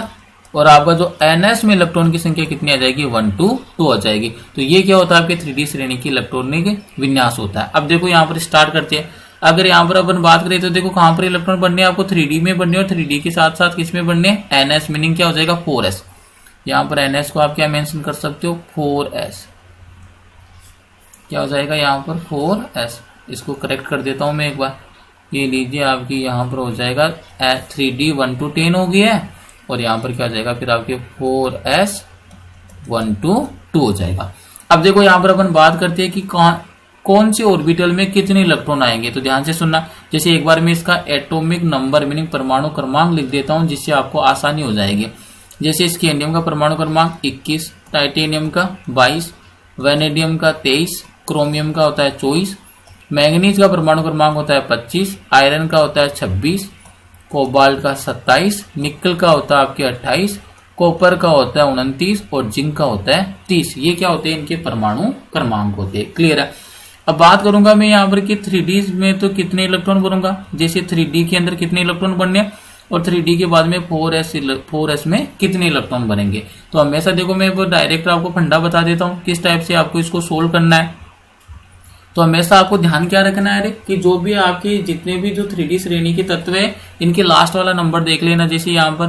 और आपका जो NS में इलेक्ट्रॉन की संख्या कितनी आ जाएगी, 1 to 2 हो जाएगी। तो ये क्या होता है आपके 3D श्रेणी की इलेक्ट्रॉनिक विन्यास होता है। अब देखो यहाँ पर स्टार्ट करते हैं। अगर यहाँ पर अपन बात करें तो देखो कहां पर इलेक्ट्रॉन बनने हैं आपको, 3D में बनने और 3D के साथ साथ किस में बनने, NS, मीनिंग क्या हो जाएगा 4s। यहाँ पर NS को आप क्या मेंशन कर सकते हो, 4s, क्या हो जाएगा यहाँ पर 4s। इसको करेक्ट कर देता हूं मैं एक बार, ये लीजिए आपकी यहाँ पर हो जाएगा 3D 1 to 10 हो गया है, और यहाँ पर क्या हो जाएगा फिर आपके 4s 1 to 2 हो जाएगा। अब देखो यहाँ पर अपन बात करते हैं कि कौन से ऑर्बिटल में कितने इलेक्ट्रॉन आएंगे, तो ध्यान से सुनना। जैसे एक बार मैं इसका एटॉमिक नंबर मीनिंग परमाणु क्रमांक लिख देता हूं जिससे आपको आसानी हो जाएगी। जैसे स्कैंडियम का परमाणु क्रमांक 21, टाइटेनियम का 22, वेनेडियम का 23, क्रोमियम का होता है 24, मैंगनीज का परमाणु क्रमांक होता है 25, आयरन का होता है 26, कोबाल्ट का 27, निकल का होता है आपके 28, कॉपर का होता है 29 और जिंक का होता है 30। ये क्या होते हैं, इनके परमाणु क्रमांक होते हैं, क्लियर है। अब बात करूंगा मैं यहाँ पर कि 3D में तो कितने इलेक्ट्रॉन बनूंगा, जैसे 3D के अंदर कितने इलेक्ट्रॉन बनने और 3D के बाद में 4s में कितने इलेक्ट्रॉन बनेंगे। तो हमेशा देखो मैं डायरेक्ट आपको फंडा बता देता हूँ किस टाइप से आपको इसको सोल्व करना है। तो हमेशा आपको ध्यान क्या रखना है कि जो भी आपकी जितने भी जो 3D श्रेणी के तत्व है इनके लास्ट वाला नंबर देख लेना। जैसे यहाँ पर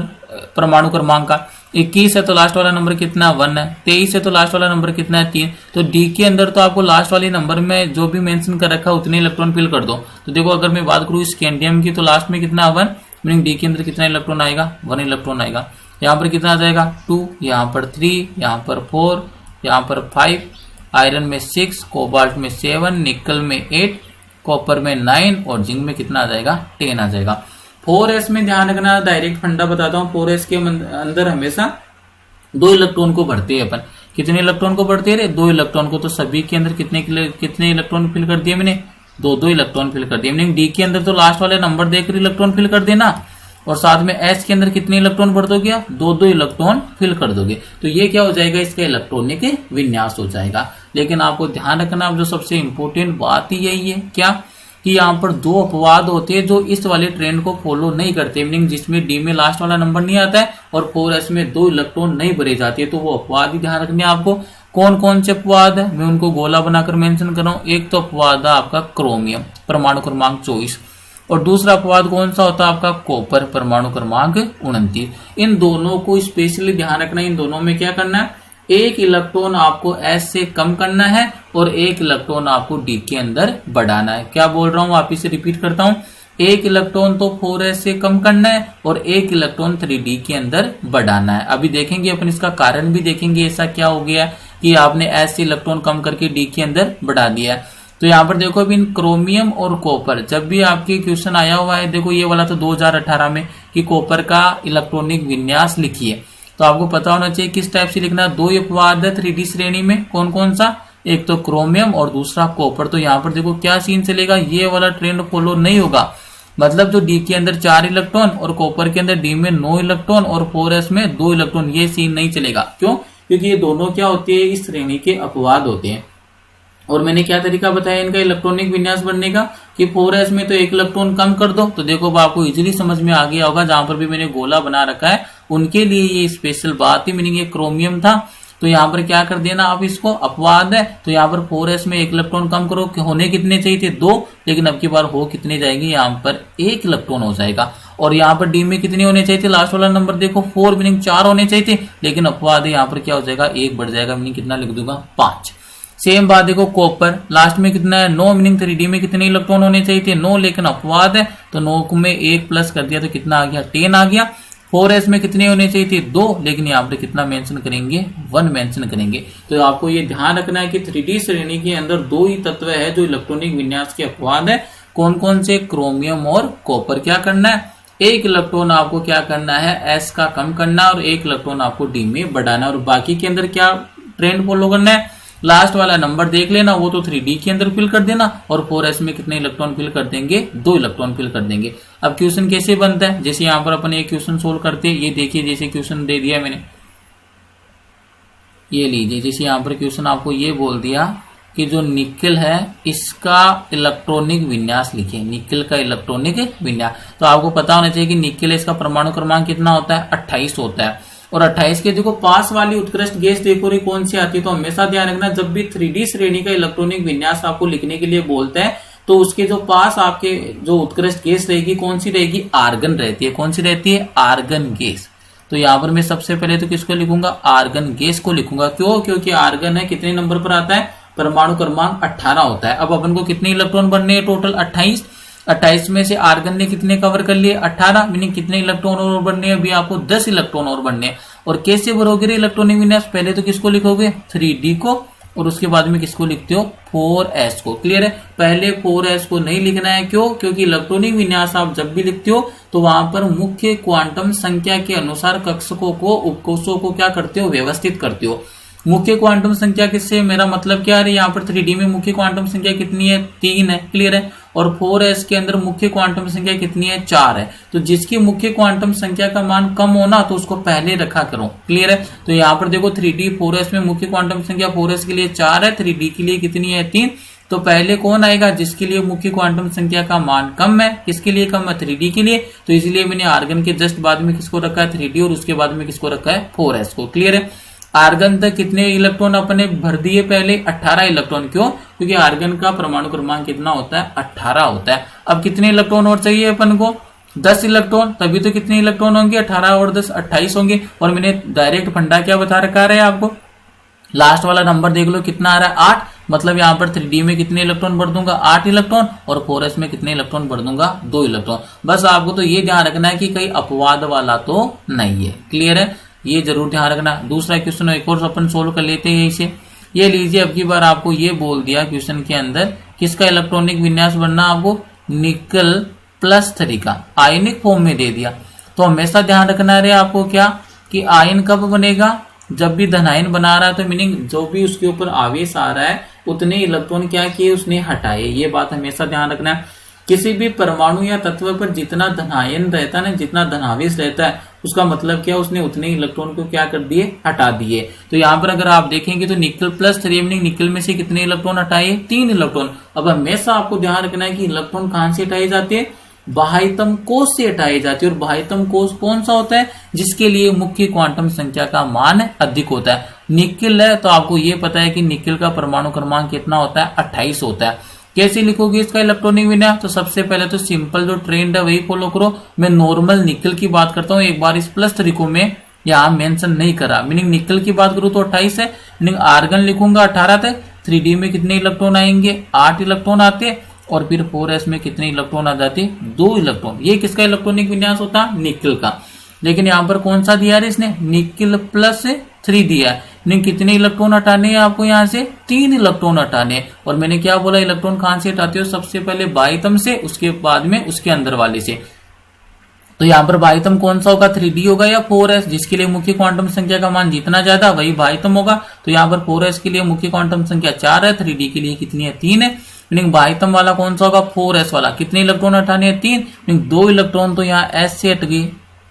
परमाणु क्रमांक का 21 है तो लास्ट वाला नंबर कितना 1 है, 23 है तो लास्ट वाला नंबर कितना है 3। तो डी के अंदर तो आपको लास्ट वाले नंबर में जो भी मेंशन कर रखा है उतने इलेक्ट्रॉन फिल कर दो। तो देखो अगर मैं बात करूँ स्कैंडियम की तो लास्ट में कितना 1, मीनिंग डी के अंदर कितना इलेक्ट्रॉन आएगा 1 इलेक्ट्रॉन आएगा। यहाँ पर कितना आ जाएगा 2, यहाँ पर 3, यहाँ पर 4, यहाँ पर 5, आयरन में 6, कोबाल्ट में 7, निकल में 8, कॉपर में 9 और जिंक में कितना आ जाएगा 10 आ जाएगा। 4s में ध्यान रखना, डायरेक्ट फंडा बताता हूँ। 4s के अंदर हमेशा 2 इलेक्ट्रॉन को बढ़ते हैं अपन। कितने इलेक्ट्रॉन को बढ़ते हैं रे 2 इलेक्ट्रॉन को। तो सभी के अंदर कितने इलेक्ट्रॉन फिल कर दिए मैंने 2 इलेक्ट्रॉन फिल कर दिए। मीनिंग डी के अंदर तो लास्ट वाले नंबर देखकर इलेक्ट्रॉन फिल कर देना और साथ में एस के अंदर कितने इलेक्ट्रॉन भर दोगे 2 इलेक्ट्रॉन फिल कर दोगे। तो ये क्या हो जाएगा इसका इलेक्ट्रॉनिक विन्यास हो जाएगा। लेकिन आपको ध्यान रखना जो सबसे इंपॉर्टेंट बात ही यही है क्या कि यहाँ पर 2 अपवाद होते हैं जो इस वाले ट्रेंड को फॉलो नहीं करते। मीनिंग जिसमें डी में लास्ट वाला नंबर नहीं आता है और 4s में 2 इलेक्ट्रॉन नहीं भरे जाते हैं। तो वो अपवाद ही ध्यान रखने आपको। कौन कौन से अपवाद है मैं उनको गोला बनाकर मेंशन कर रहा हूँ। एक तो अपवाद है आपका क्रोमियम परमाणु क्रमांक 24 और दूसरा अपवाद कौन सा होता है आपका कॉपर परमाणु क्रमांक 29। इन दोनों को स्पेशली ध्यान रखना। इन दोनों में क्या करना है एक इलेक्ट्रॉन आपको S से कम करना है और एक इलेक्ट्रॉन आपको D के अंदर बढ़ाना है। क्या बोल रहा हूँ वापिस से रिपीट करता हूँ। एक इलेक्ट्रॉन तो 4s से कम करना है और एक इलेक्ट्रॉन 3D के अंदर बढ़ाना है। अभी देखेंगे अपन इसका कारण भी देखेंगे ऐसा क्या हो गया कि आपने S से इलेक्ट्रॉन कम करके D के अंदर बढ़ा दिया है। तो यहाँ पर देखो अभी क्रोमियम और कॉपर जब भी आपके क्वेश्चन आया हुआ है देखो ये वाला तो 2018 में कि कॉपर का इलेक्ट्रॉनिक विन्यास लिखिए तो आपको पता होना चाहिए किस टाइप से लिखना। 2 अपवाद है 3D श्रेणी में कौन कौन सा, एक तो क्रोमियम और दूसरा कॉपर। तो यहाँ पर देखो क्या सीन चलेगा ये वाला ट्रेंड फॉलो नहीं होगा। मतलब जो डी के अंदर 4 इलेक्ट्रॉन और कॉपर के अंदर डी में 9 इलेक्ट्रॉन और 4s में 2 इलेक्ट्रॉन ये सीन नहीं चलेगा। क्यों? क्योंकि ये दोनों क्या होते हैं इस श्रेणी के अपवाद होते हैं। और मैंने क्या तरीका बताया इनका इलेक्ट्रॉनिक विन्यास बनने का कि 4s में तो 1 इलेक्ट्रॉन कम कर दो। तो देखो आपको इजीली समझ में आ गया होगा जहां पर भी मैंने गोला बना रखा है उनके लिए ये स्पेशल बात थी, मीनिंग ये क्रोमियम था। तो यहाँ पर क्या कर देना, अब इसको अपवाद है तो यहाँ पर 4s में 1 इलेक्ट्रॉन कम करो, होने कितने चाहिए थे 2, लेकिन अब की बार हो कितने जाएंगे, यहाँ पर 1 इलेक्ट्रॉन हो जाएगा। और यहाँ पर डी में कितने होने चाहिए थे, लास्ट वाला नंबर देखो 4, मीनिंग 4 होने चाहिए थे, लेकिन अपवाद है यहाँ पर क्या हो जाएगा 1 बढ़ जाएगा, मीनिंग कितना लिख दूंगा 5। सेम बात देखो कॉपर, लास्ट में कितना है 9, मीनिंग 3d में कितने इलेक्ट्रॉन होने चाहिए थे 9, लेकिन अपवाद है तो 9 में 1 प्लस कर दिया तो कितना आ गया 10 आ गया। 4s में कितने होने चाहिए थे 2, लेकिन यहाँ पर कितना मेंशन करेंगे 1 मेंशन करेंगे। तो आपको ये ध्यान रखना है कि 3d श्रेणी के अंदर 2 ही तत्व है जो इलेक्ट्रॉनिक विन्यास के अपवाद है, कौन कौन से, क्रोमियम और कॉपर। क्या करना है, 1 इलेक्ट्रॉन आपको क्या करना है s का कम करना और 1 इलेक्ट्रॉन आपको d में बढ़ाना, और बाकी के अंदर क्या ट्रेंड फॉलो करना है, लास्ट वाला नंबर देख लेना, वो तो 3d के अंदर फिल कर देना, और 4s में कितने इलेक्ट्रॉन फिल कर देंगे 2 इलेक्ट्रॉन फिल कर देंगे। अब क्वेश्चन कैसे बनता है, जैसे यहाँ पर अपन एक क्वेश्चन सोल्व करते हैं, ये देखिए जैसे क्वेश्चन दे दिया मैंने, ये लीजिए, जैसे यहाँ पर क्वेश्चन आपको ये बोल दिया कि जो निकेल है इसका इलेक्ट्रॉनिक विन्यास लिखिए, निकेल का इलेक्ट्रॉनिक विन्यास। तो आपको पता होना चाहिए कि निकेल इसका परमाणु क्रमांक कितना होता है 28 होता है, और 28 के देखो पास वाली उत्कृष्ट गैस देखो रही कौन सी आती है। तो हमेशा ध्यान रखना जब भी 3d श्रेणी का इलेक्ट्रॉनिक विन्यास आपको लिखने के लिए बोलते हैं तो उसके जो पास आपके जो उत्कृष्ट गैस रहेगी कौन सी रहेगी, आर्गन रहती है। कौन सी रहती है, आर्गन गैस। तो यहाँ पर मैं सबसे पहले तो किसको लिखूंगा, आर्गन गैस को लिखूंगा। क्यों, क्योंकि आर्गन है कितने नंबर पर आता है, परमाणु क्रमांक 18 होता है। अब अपन को कितने इलेक्ट्रॉन बनने हैं, टोटल 28। 28 में से आर्गन ने कितने कवर कर लिए 18, मीनिंग कितने इलेक्ट्रॉन और बनने हैं, अभी आपको 10 इलेक्ट्रॉन और बनने हैं। और कैसे भरोगे इलेक्ट्रॉनिक विन्यास, पहले तो किसको लिखोगे 3d को, और उसके बाद में किसको लिखते हो 4s को। क्लियर है, पहले 4s को नहीं लिखना है, क्यों, क्योंकि इलेक्ट्रॉनिक विन्यास आप जब भी लिखते हो तो वहां पर मुख्य क्वांटम संख्या के अनुसार कक्षकों को उपकोषों को क्या करते हो, व्यवस्थित करते हो। मुख्य क्वांटम संख्या किससे मेरा मतलब क्या है, यहाँ पर 3d में मुख्य क्वांटम संख्या कितनी है 3 है, क्लियर है, और 4s के अंदर मुख्य क्वांटम संख्या कितनी है 4 है। तो जिसकी मुख्य क्वांटम संख्या का मान कम होना तो उसको पहले रखा करो। क्लियर है, तो यहाँ पर देखो 3d 4s में मुख्य क्वांटम संख्या 4s के लिए 4 है, 3d के लिए कितनी है 3। तो पहले कौन आएगा, जिसके लिए मुख्य क्वांटम संख्या का मान कम है, किसके लिए कम है 3d के लिए। तो इसलिए मैंने आर्गन के जस्ट बाद में किसको रखा है 3d, और उसके बाद में किसको रखा है 4s को। क्लियर है, आर्गन तक कितने इलेक्ट्रॉन अपने भर दिए, पहले 18 इलेक्ट्रॉन। क्यों, क्योंकि आर्गन का परमाणु क्रमांक कितना होता है 18 होता है। अब कितने इलेक्ट्रॉन और चाहिए अपन को 10 इलेक्ट्रॉन, तभी तो कितने इलेक्ट्रॉन होंगे 18 और 10 28 होंगे। और मैंने डायरेक्ट फंडा क्या बता रखा है आपको, लास्ट वाला नंबर देख लो कितना आ रहा है 8, मतलब यहाँ पर 3d में कितने इलेक्ट्रॉन भर दूंगा 8 इलेक्ट्रॉन, और 4s में कितने इलेक्ट्रॉन भर दूंगा 2 इलेक्ट्रॉन। बस आपको तो ये ध्यान रखना है कि कहीं अपवाद वाला तो नहीं है। क्लियर है, ये जरूर ध्यान रखना। दूसरा क्वेश्चन एक और अपन सोल्व कर लेते हैं इसे। ये लीजिए, अब की बार आपको ये बोल दिया क्वेश्चन के अंदर किसका इलेक्ट्रॉनिक विन्यास बनना, आपको निकल +3 का आयनिक फॉर्म में दे दिया। तो हमेशा ध्यान रखना है आपको क्या, कि आयन कब बनेगा, जब भी धनायन बना रहा है, तो मीनिंग जो भी उसके ऊपर आवेश आ रहा है उतने इलेक्ट्रॉन क्या किए उसने हटाए। ये बात हमेशा ध्यान रखना है। किसी भी परमाणु या तत्व पर जितना धनायन रहता है ना, जितना धनावेश रहता है, उसका मतलब क्या, उसने उतने इलेक्ट्रॉन को क्या कर दिए, हटा दिए। तो यहाँ पर अगर आप देखेंगे तो निकल +3 निकल में से कितने इलेक्ट्रॉन हटाए 3 इलेक्ट्रॉन। अब हमेशा आपको ध्यान रखना है कि इलेक्ट्रॉन कहां से हटाए जाते हैं, बाह्यतम कोष से हटाए जाते हैं। और बाह्यतम कोष कौन सा होता है, जिसके लिए मुख्य क्वांटम संख्या का मान अधिक होता है। निकल है तो आपको ये पता है कि निकल का परमाणु क्रमांक कितना होता है 28 होता है। कैसे लिखोगे इसका इलेक्ट्रॉनिक विन्यास, तो सबसे पहले तो सिंपल जो ट्रेंड है वही फॉलो करो। मैं नॉर्मल निकल की बात करता हूँ, एक बार इस +3 को मैं यहाँ मेंशन नहीं करा, मीनिंग निकल की बात करूँ तो 28 है, मीनिंग आर्गन लिखूंगा 18 तक। 3d में कितने इलेक्ट्रॉन आएंगे 8 इलेक्ट्रॉन आते, और फिर 4s में कितने इलेक्ट्रॉन आ जाते 2 इलेक्ट्रॉन। ये किसका इलेक्ट्रॉनिक विन्यास होता है, निकल का। लेकिन यहाँ पर कौन सा दिया है इसने, निकल +3 दिया है। नहीं, कितने इलेक्ट्रॉन हटाने हैं आपको, यहाँ से 3 इलेक्ट्रॉन हटाने। और मैंने क्या बोला, इलेक्ट्रॉन कहां से हटाते हो, सबसे पहले बाह्यतम से, उसके बाद में उसके अंदर वाले से। तो यहाँ पर बाह्यतम कौन सा होगा, 3d होगा या 4s, जिसके लिए मुख्य क्वांटम संख्या का मान जितना ज्यादा वही बाह्यतम होगा। तो यहाँ पर 4s के लिए मुख्य क्वांटम संख्या 4 है, 3d के लिए कितनी है 3 है। मीनिंग बाह्यतम वाला कौन सा होगा 4s वाला, कितने इलेक्ट्रॉन हटाने हैं 3, मीनिंग 2 इलेक्ट्रॉन तो यहाँ s से हट गई,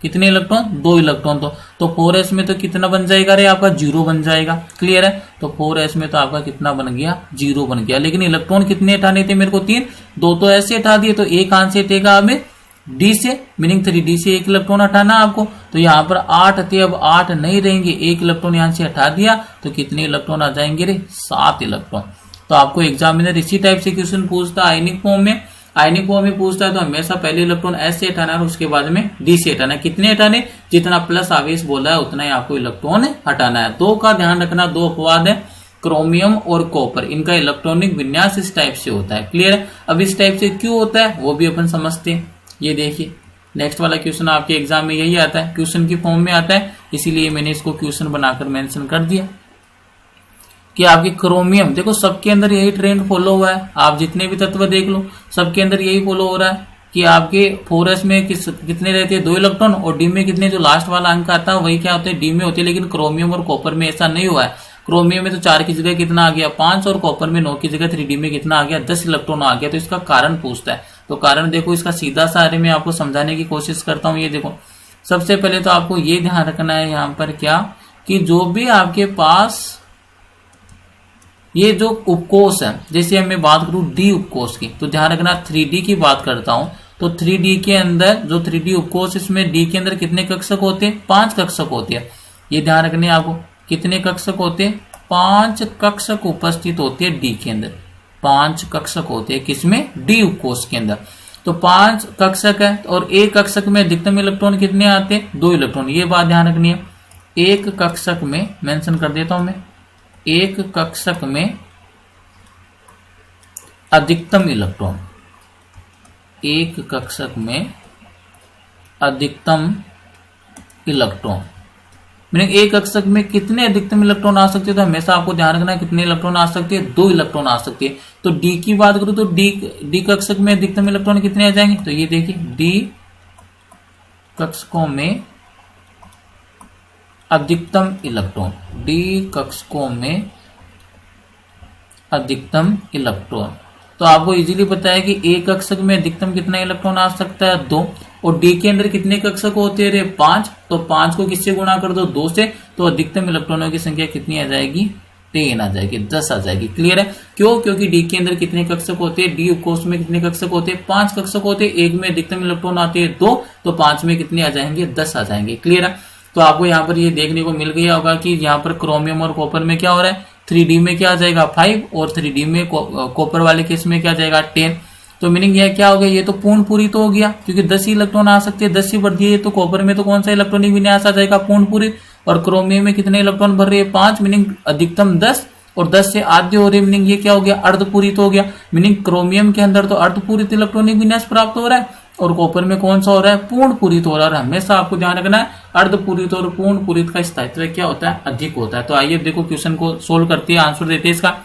कितने इलेक्ट्रॉन 2 इलेक्ट्रॉन। तो 4s में तो कितना बन जाएगा रे आपका 0 बन जाएगा। क्लियर है, तो 4s में तो आपका कितना बन गया 0 बन गया। लेकिन इलेक्ट्रॉन कितने हटाने थे मेरे को 3, 2 तो ऐसे हटा दिए, तो एक कहां से हटेगा हमें डी से, मीनिंग 3D से एक इलेक्ट्रॉन हटाना आपको। तो यहाँ पर 8 थे, अब 8 नहीं रहेंगे, एक इलेक्ट्रॉन यहाँ से हटा दिया तो कितने इलेक्ट्रॉन आ जाएंगे रे? 7 इलेक्ट्रॉन। तो आपको एग्जामिनर इसी टाइप से क्वेश्चन पूछता है आयनिक फॉर्म में। आयनिक फॉर्म में पूछता है तो हमेशा पहले इलेक्ट्रॉन एस से हटाना है, उसके बाद में डी से हटाना है। कितने हटाने? जितना प्लस आवेश बोला है उतना ही आपको इलेक्ट्रॉन हटाना है। दो का ध्यान रखना, दो अपवाद है, क्रोमियम और कॉपर, इनका इलेक्ट्रॉनिक विन्यास इस टाइप से होता है। क्लियर है? अब इस टाइप से क्यों होता है वो भी अपन समझते हैं। ये देखिए नेक्स्ट वाला क्वेश्चन आपके एग्जाम में यही आता है, क्वेश्चन की फॉर्म में आता है, इसीलिए मैंने इसको क्वेश्चन बनाकर मेंशन कर दिया कि आपके क्रोमियम, देखो सबके अंदर यही ट्रेंड फॉलो हुआ है। आप जितने भी तत्व देख लो सबके अंदर यही फॉलो हो रहा है कि आपके 4s में कितने रहते हैं? 2 इलेक्ट्रॉन, और डी में कितने? जो लास्ट वाला अंक आता है वही क्या होते हैं? डी में होते हैं। लेकिन क्रोमियम और कॉपर में ऐसा नहीं हुआ है। क्रोमियम में तो 4 की जगह कितना आ गया? 5, और कॉपर में 9 की जगह 3D में कितना आ गया? 10 इलेक्ट्रॉन आ गया। तो इसका कारण पूछता है। तो कारण देखो इसका सीधा सा मैं आपको समझाने की कोशिश करता हूं। ये देखो सबसे पहले तो आपको ये ध्यान रखना है यहाँ पर क्या, कि जो भी आपके पास ये जो उपकोष है, जैसे मैं बात करूं डी उपकोष की, तो ध्यान रखना 3D की बात करता हूं। तो 3D के अंदर जो 3D उपकोष, इसमें डी के अंदर कितने कक्षक होते हैं? 5 कक्षक होते हैं। ये ध्यान रखने आपको, कितने कक्षक होते हैं? 5 कक्षक उपस्थित होते हैं डी के अंदर। 5 कक्षक होते हैं किसमें? डी उपकोष के अंदर। तो 5 कक्षक है, और एक कक्षक में अधिकतम इलेक्ट्रॉन कितने आते हैं? 2 इलेक्ट्रॉन। ये बात ध्यान रखनी है। एक कक्षक में मेंशन कर देता हूं मैं, एक कक्षक में अधिकतम इलेक्ट्रॉन, एक कक्षक में अधिकतम इलेक्ट्रॉन, मीनिंग एक कक्षक में कितने अधिकतम इलेक्ट्रॉन आ सकते हैं? तो हमेशा आपको ध्यान रखना है कितने इलेक्ट्रॉन आ सकते हैं? 2 इलेक्ट्रॉन आ सकते हैं। तो डी की बात करूं तो डी कक्षक में अधिकतम इलेक्ट्रॉन कितने आ जाएंगे? तो ये देखिए डी कक्षकों में अधिकतम इलेक्ट्रॉन, डी कक्षकों में अधिकतम इलेक्ट्रॉन। तो आपको इजीली पता है कि एक कक्षक में अधिकतम कितना इलेक्ट्रॉन आ सकता है? 2। और डी के अंदर कितने कक्षक होते हैं? 5। तो 5 को किससे गुणा कर दो? 2 से। तो अधिकतम इलेक्ट्रॉनों की संख्या कितनी आ जाएगी? 10 आ जाएगी, 10 आ जाएगी। क्लियर है? क्यों? क्योंकि डी के अंदर कितने कक्षक होते हैं? डी उपकोष में कितने कक्षक होते हैं? 5 कक्षक होते हैं। एक में अधिकतम इलेक्ट्रॉन आते हैं 2, तो 5 में कितने आ जाएंगे? 10 आ जाएंगे। क्लियर है? तो आपको यहाँ पर ये देखने को मिल गया होगा कि यहाँ पर क्रोमियम और कॉपर में क्या हो रहा है? 3D में क्या आ जाएगा? 5, और 3D में कॉपर वाले केस में क्या आ जाएगा? 10। तो मीनिंग यह क्या हो गया? ये तो पूर्ण पूरी तो हो गया, क्योंकि 10 ही इलेक्ट्रॉन आ सकते हैं। 10 ही बढ़ दिए तो कॉपर में तो कौन सा इलेक्ट्रॉनिक विन्यास आ जाएगा? पूर्ण पूरी। और क्रोमियम में कितने इलेक्ट्रॉन भर रहे हैं? 5, मीनिंग अधिकतम 10, और 10 से आधे हो रहे, मीनिंग ये क्या हो गया? अर्धपूरित हो गया। मीनिंग क्रोमियम के अंदर तो अर्धपूरित इलेक्ट्रॉनिक विन्यास प्राप्त हो रहा है, और कॉपर में कौन सा हो रहा है? पूर्ण पूरित हो रहा है। हमेशा आपको ध्यान रखना है अर्धपूरित और पूर्ण पूरित का स्थायित्व क्या होता है? अधिक होता है। तो आइए देखो क्वेश्चन को सोल्व करते हैं, आंसर देते हैं इसका।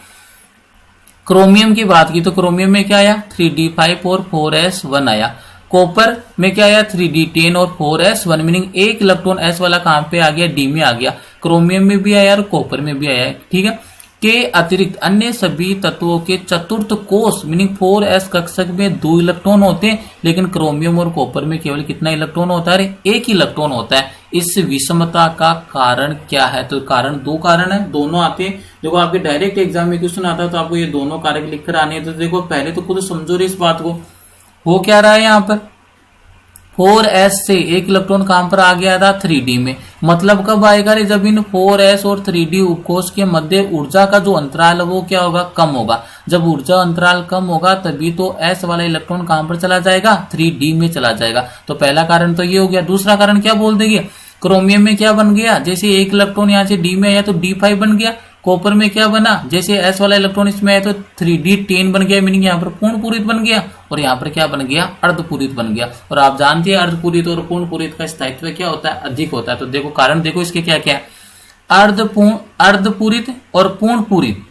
क्रोमियम की बात की तो क्रोमियम में क्या आया? 3D5 और 4s1 आया। कॉपर में क्या आया? 3D10 और 4s1, मीनिंग एक इलेक्ट्रॉन एस वाला कहां पे आ गया? डी में आ गया। क्रोमियम में भी आया और कॉपर में भी आया। ठीक है? के अतिरिक्त अन्य सभी तत्वों के चतुर्थ कोष, मीनिंग 4s कक्षक में 2 इलेक्ट्रॉन होते हैं, लेकिन क्रोमियम और कॉपर में केवल कितना इलेक्ट्रॉन होता है? 1 इलेक्ट्रॉन होता है। इस विषमता का कारण क्या है? तो कारण 2 कारण है, दोनों आते हैं। देखो आपके डायरेक्ट एग्जाम में क्वेश्चन आता है तो आपको ये दोनों कारक लिखकर आने हैं। तो देखो पहले तो खुद समझो इस बात को, हो क्या रहा है यहाँ पर? 4s से 1 इलेक्ट्रॉन कहां पर आ गया था? 3D में। मतलब कब आएगा रे? जब इन 4s और 3D उपकोष के मध्य ऊर्जा का जो अंतराल है वो क्या होगा? कम होगा। जब ऊर्जा अंतराल कम होगा तभी तो s वाला इलेक्ट्रॉन कहां पर चला जाएगा? 3D में चला जाएगा। तो पहला कारण तो ये हो गया। दूसरा कारण क्या बोल देंगे? क्रोमियम में क्या बन गया? जैसे 1 इलेक्ट्रॉन यहाँ से डी में आया तो D5 बन गया। कॉपर में क्या बना? जैसे एस वाला इलेक्ट्रॉन इसमें आया तो 3D10 बन गया, मीनिंग यहाँ पर पूर्ण पूरित बन गया, और यहाँ पर क्या बन गया? अर्धपूरित बन गया। और आप जानते हैं अर्धपूरित और पूर्ण पूरित का स्थायित्व क्या होता है? अधिक होता है। तो देखो कारण देखो इसके क्या क्या है। अर्धपूरित और पूर्ण पूरित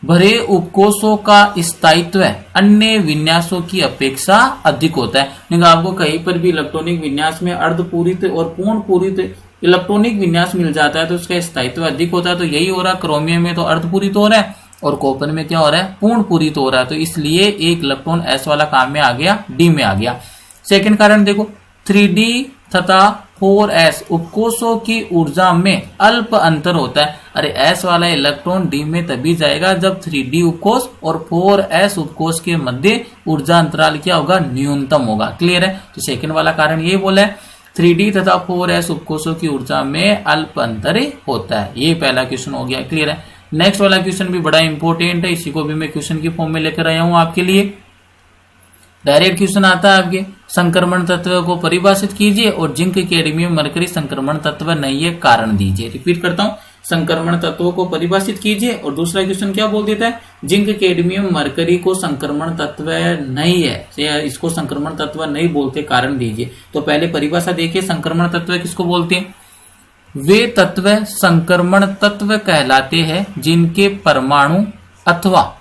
भरे उपकोषों का स्थायित्व अन्य विन्यासों की अपेक्षा अधिक होता है। लेकिन आपको कहीं पर भी इलेक्ट्रॉनिक विन्यास में अर्धपूरित और पूर्ण पूरित इलेक्ट्रॉनिक विन्यास मिल जाता है तो उसका स्थायित्व अधिक होता है। तो यही हो रहा है, क्रोमियम में तो अर्धपूरित हो रहा है और कॉपर में क्या हो रहा है? पूर्ण पूरित हो रहा है। तो इसलिए एक इलेक्ट्रॉन एस वाला काम में आ गया, डी में आ गया। सेकंड कारण देखो, 3D तथा 4s उपकोषों की ऊर्जा में अल्प अंतर होता है। अरे s वाला इलेक्ट्रॉन d में तभी जाएगा जब 3d उपकोष और 4s उपकोष के मध्य ऊर्जा अंतराल क्या होगा, न्यूनतम होगा। क्लियर है। तो सेकंड वाला कारण ये बोला है 3d तथा 4s उपकोषों की ऊर्जा में अल्प अंतर होता है। ये पहला क्वेश्चन हो गया। क्लियर है। नेक्स्ट वाला क्वेश्चन भी बड़ा इंपॉर्टेंट है, इसी को भी मैं क्वेश्चन की फॉर्म में लेकर आया हूं आपके लिए। डायरेक्ट क्वेश्चन आता है आपके, संक्रमण तत्व को परिभाषित कीजिए और जिंक कैडमियम मरकरी संक्रमण तत्व नहीं है, कारण दीजिए। रिपीट करता हूं, संक्रमण तत्वों को परिभाषित कीजिए और दूसरा क्वेश्चन क्या बोल देता है, जिंक कैडमियम मरकरी को संक्रमण तत्व नहीं है या इसको संक्रमण तत्व नहीं बोलते, कारण दीजिए। तो पहले परिभाषा देखिए, संक्रमण तत्व किसको बोलते हैं। वे तत्व संक्रमण तत्व कहलाते हैं जिनके परमाणु अथवा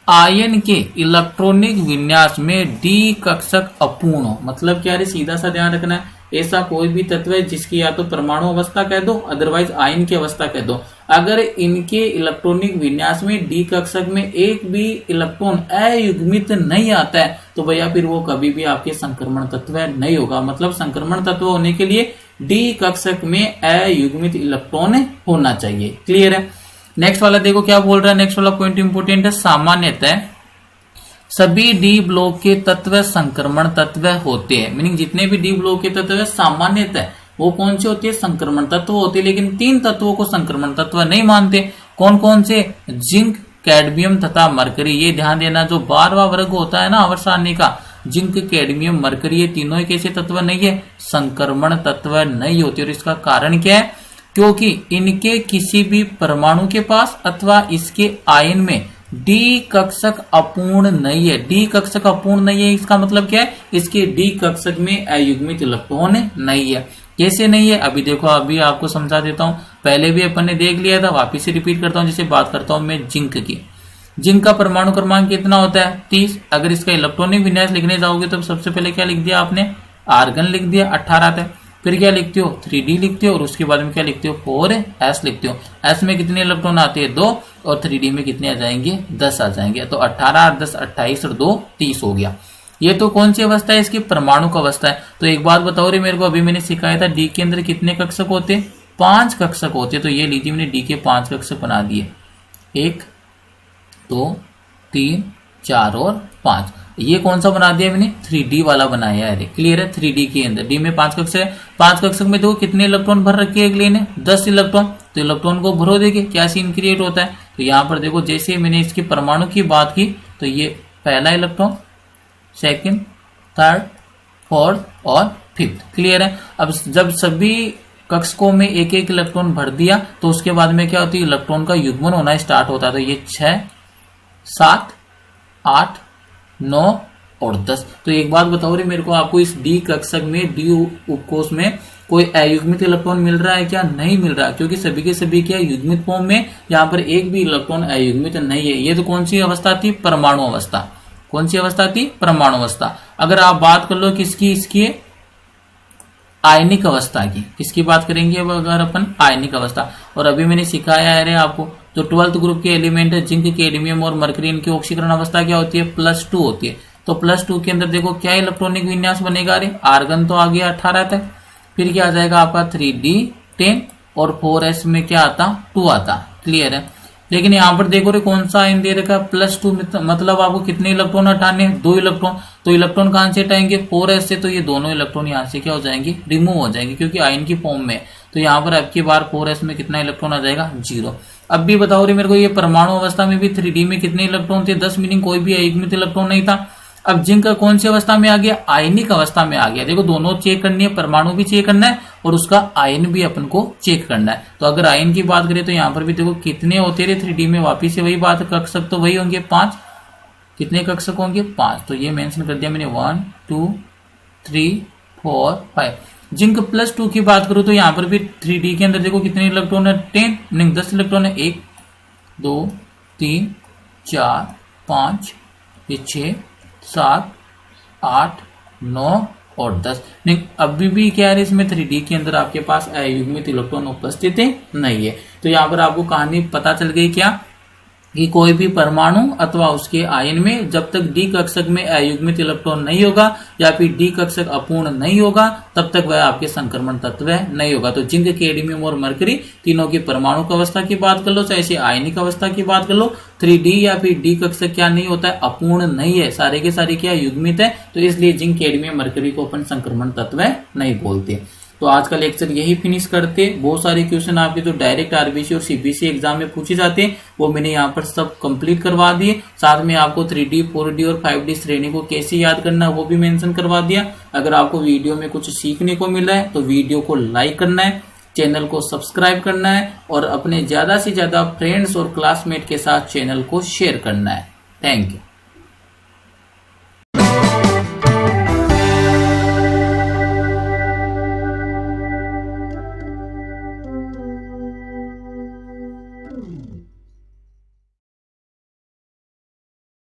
आयन के इलेक्ट्रॉनिक विन्यास में डी कक्षक अपूर्ण हो। मतलब क्या है, सीधा सा ध्यान रखना है, ऐसा कोई भी तत्व है जिसकी या तो परमाणु अवस्था कह दो अदरवाइज आयन की अवस्था कह दो, अगर इनके इलेक्ट्रॉनिक विन्यास में डी कक्षक में एक भी इलेक्ट्रॉन अयुग्मित नहीं आता है तो भैया फिर वो कभी भी आपके संक्रमण तत्व नहीं होगा। मतलब संक्रमण तत्व होने के लिए डी कक्षक में अयुग्मित इलेक्ट्रॉन होना चाहिए। क्लियर है। नेक्स्ट वाला देखो क्या बोल रहा है, नेक्स्ट वाला पॉइंट इंपोर्टेंट है, सामान्यतः सभी डी ब्लॉक के तत्व संक्रमण तत्व होते हैं। मीनिंग जितने भी डी ब्लॉक के तत्व है सामान्यतः वो कौन से होते हैं, संक्रमण तत्व होते हैं। लेकिन 3 तत्वों को संक्रमण तत्व नहीं मानते। कौन कौन से, जिंक, कैडमियम तथा मरकरी। ये ध्यान देना, जो 12वां वर्ग होता है ना आवर्त सारणी का, जिंक, कैडमियम, मरकरी, ये तीनों एक ऐसे तत्व नहीं है, संक्रमण तत्व नहीं होते। और इसका कारण क्या है, क्योंकि इनके किसी भी परमाणु के पास अथवा इसके आयन में डी कक्षक अपूर्ण नहीं है। डी कक्षक अपूर्ण नहीं है, इसका मतलब क्या है, इसके डी कक्षक में अयुग्मित इलेक्ट्रॉन नहीं है। कैसे नहीं है, अभी देखो, अभी आपको समझा देता हूं। पहले भी अपन ने देख लिया था, वापिस से रिपीट करता हूं। जैसे बात करता हूं मैं जिंक की, जिंक का परमाणु क्रमांक कितना होता है, 30। अगर इसका इलेक्ट्रॉनिक विन्यास लिखने जाओगे तो सबसे पहले क्या लिख दिया आपने, आर्गन लिख दिया, 18 आता है। फिर क्या लिखते हो, 3d लिखते हो और उसके बाद में क्या लिखते हो, 4s लिखते हो। s में कितने इलेक्ट्रॉन आते हैं, 2, और 3d में कितने आ जाएंगे, 10 आ जाएंगे। तो 18 10 28 और 2 30 हो गया। ये तो कौन सी अवस्था है, इसकी परमाणु का अवस्था है। तो एक बात बताओ रे मेरे को, अभी मैंने सिखाया था डी के अंदर कितने कक्षक होते, 5 कक्षक होते। तो ये लीजिए मैंने डी के 5 कक्षक बना दिए, 1 2 3 4 और 5। ये कौन सा बना दिया मैंने, 3d वाला बनाया है। क्लियर है। 3d के अंदर डी में 5 कक्षक है, 5 कक्षक में देखो कितने इलेक्ट्रॉन भर रखे हैं अगले ने, 10 इलेक्ट्रॉन। तो इलेक्ट्रॉन को भरो देखे क्या सीन क्रिएट होता है। तो यहाँ पर देखो, जैसे मैंने इसके परमाणु की बात की तो ये पहला इलेक्ट्रॉन, सेकंड, थर्ड, फोर्थ और फिफ्थ। क्लियर है। अब जब सभी कक्षकों में एक एक इलेक्ट्रॉन भर दिया तो उसके बाद में क्या होती है, इलेक्ट्रॉन का युग्मन होना स्टार्ट होता है। तो ये 6 7 8 9 और 10। तो एक बात बताओ रे मेरे को, आपको इस डी कक्षक में, डी उपकोष में कोई अयुग्मित इलेक्ट्रॉन मिल रहा है क्या, नहीं मिल रहा, क्योंकि सभी के सभी क्या युग्मित फॉर्म में, यहाँ पर एक भी इलेक्ट्रॉन अयुग्मित नहीं है। ये तो कौन सी अवस्था थी, परमाणु अवस्था। कौन सी अवस्था थी, परमाणु अवस्था। अगर आप बात कर लो किसकी, इसकी आयनिक अवस्था की, किसकी बात करेंगे अगर अपन, आयनिक अवस्था। और अभी मैंने सिखाया है आपको, तो 12th ग्रुप के एलिमेंट है जिंक, कैडमियम और मरकरी, इनकी ऑक्सीकरण अवस्था क्या होती है, +2 होती है। तो +2 के अंदर देखो क्या इलेक्ट्रॉनिक विन्यास बनेगा, रे आर्गन तो आ गया 18 तक, फिर क्या आ जाएगा आपका 3d 10 और 4s में क्या आता, 2 आता। क्लियर है। लेकिन यहाँ पर देखो रे कौन सा आयन दे रखा है, +2, मतलब आपको कितने इलेक्ट्रॉन हटाने, 2 इलेक्ट्रॉन। तो इलेक्ट्रॉन कहां से हटाएंगे, 4s से। तो ये दोनों इलेक्ट्रॉन यहाँ से क्या हो जाएंगे, रिमूव हो जाएंगे, क्योंकि आयन की फॉर्म में। तो यहाँ पर अब की बार 4s में कितना इलेक्ट्रॉन आ जाएगा, 0। अब भी बताओ रे मेरे को, ये परमाणु अवस्था में भी 3d में कितने इलेक्ट्रॉन थे, 10, मीनिंग कोई भी अयुग्मित इलेक्ट्रॉन नहीं था। अब जिंक का कौन सी अवस्था में आ गया, आयनिक अवस्था में आ गया। देखो दोनों चेक करनी है, परमाणु भी चेक करना है और उसका आयन भी अपन को चेक करना है। तो अगर आयन की बात करें तो यहाँ पर भी देखो कितने होते रहे 3d में, वापिस से वही बात, कक्षक तो वही होंगे 5। कितने कक्षक होंगे, 5। तो ये मेंशन कर दिया मैंने, 1 2 3 4 5। जिंक +2 की बात करूं तो यहाँ पर भी 3d के अंदर देखो कितने इलेक्ट्रॉन है, 10, मीनिंग 10 इलेक्ट्रॉन है, 1 2 3 4 5 6 7 8 9 और 10। नहीं, अभी भी क्या है इसमें 3d के अंदर आपके पास अयुग्मित इलेक्ट्रॉन उपस्थित नहीं है। तो यहाँ पर आपको कहानी पता चल गई क्या, कि कोई भी परमाणु अथवा उसके आयन में जब तक डी कक्षक में अयुग्मित इलेक्ट्रॉन नहीं होगा या फिर डी कक्षक अपूर्ण नहीं होगा तब तक वह आपके संक्रमण तत्व नहीं होगा। तो जिंक, कैडमियम और मरकरी तीनों की परमाणु अवस्था की बात कर लो, चाहे इसे आयनिक अवस्था की बात कर लो, 3D या फिर डी कक्षक क्या नहीं होता है, अपूर्ण नहीं है, सारे के सारे क्या युग्मित है। तो इसलिए जिंक, कैडमियम, मरकरी को अपन संक्रमण तत्व नहीं बोलते। तो आज का लेक्चर यही फिनिश करते। बहुत सारे क्वेश्चन आपके जो डायरेक्ट आरबीसी और सीबीएसई एग्जाम में पूछे जाते हैं वो मैंने यहाँ पर सब कंप्लीट करवा दिए। साथ में आपको 3D, 4D और 5D श्रेणी को कैसे याद करना है वो भी मेंशन करवा दिया। अगर आपको वीडियो में कुछ सीखने को मिला है तो वीडियो को लाइक करना है, चैनल को सब्सक्राइब करना है और अपने ज्यादा से ज्यादा फ्रेंड्स और क्लासमेट के साथ चैनल को शेयर करना है। Thank you.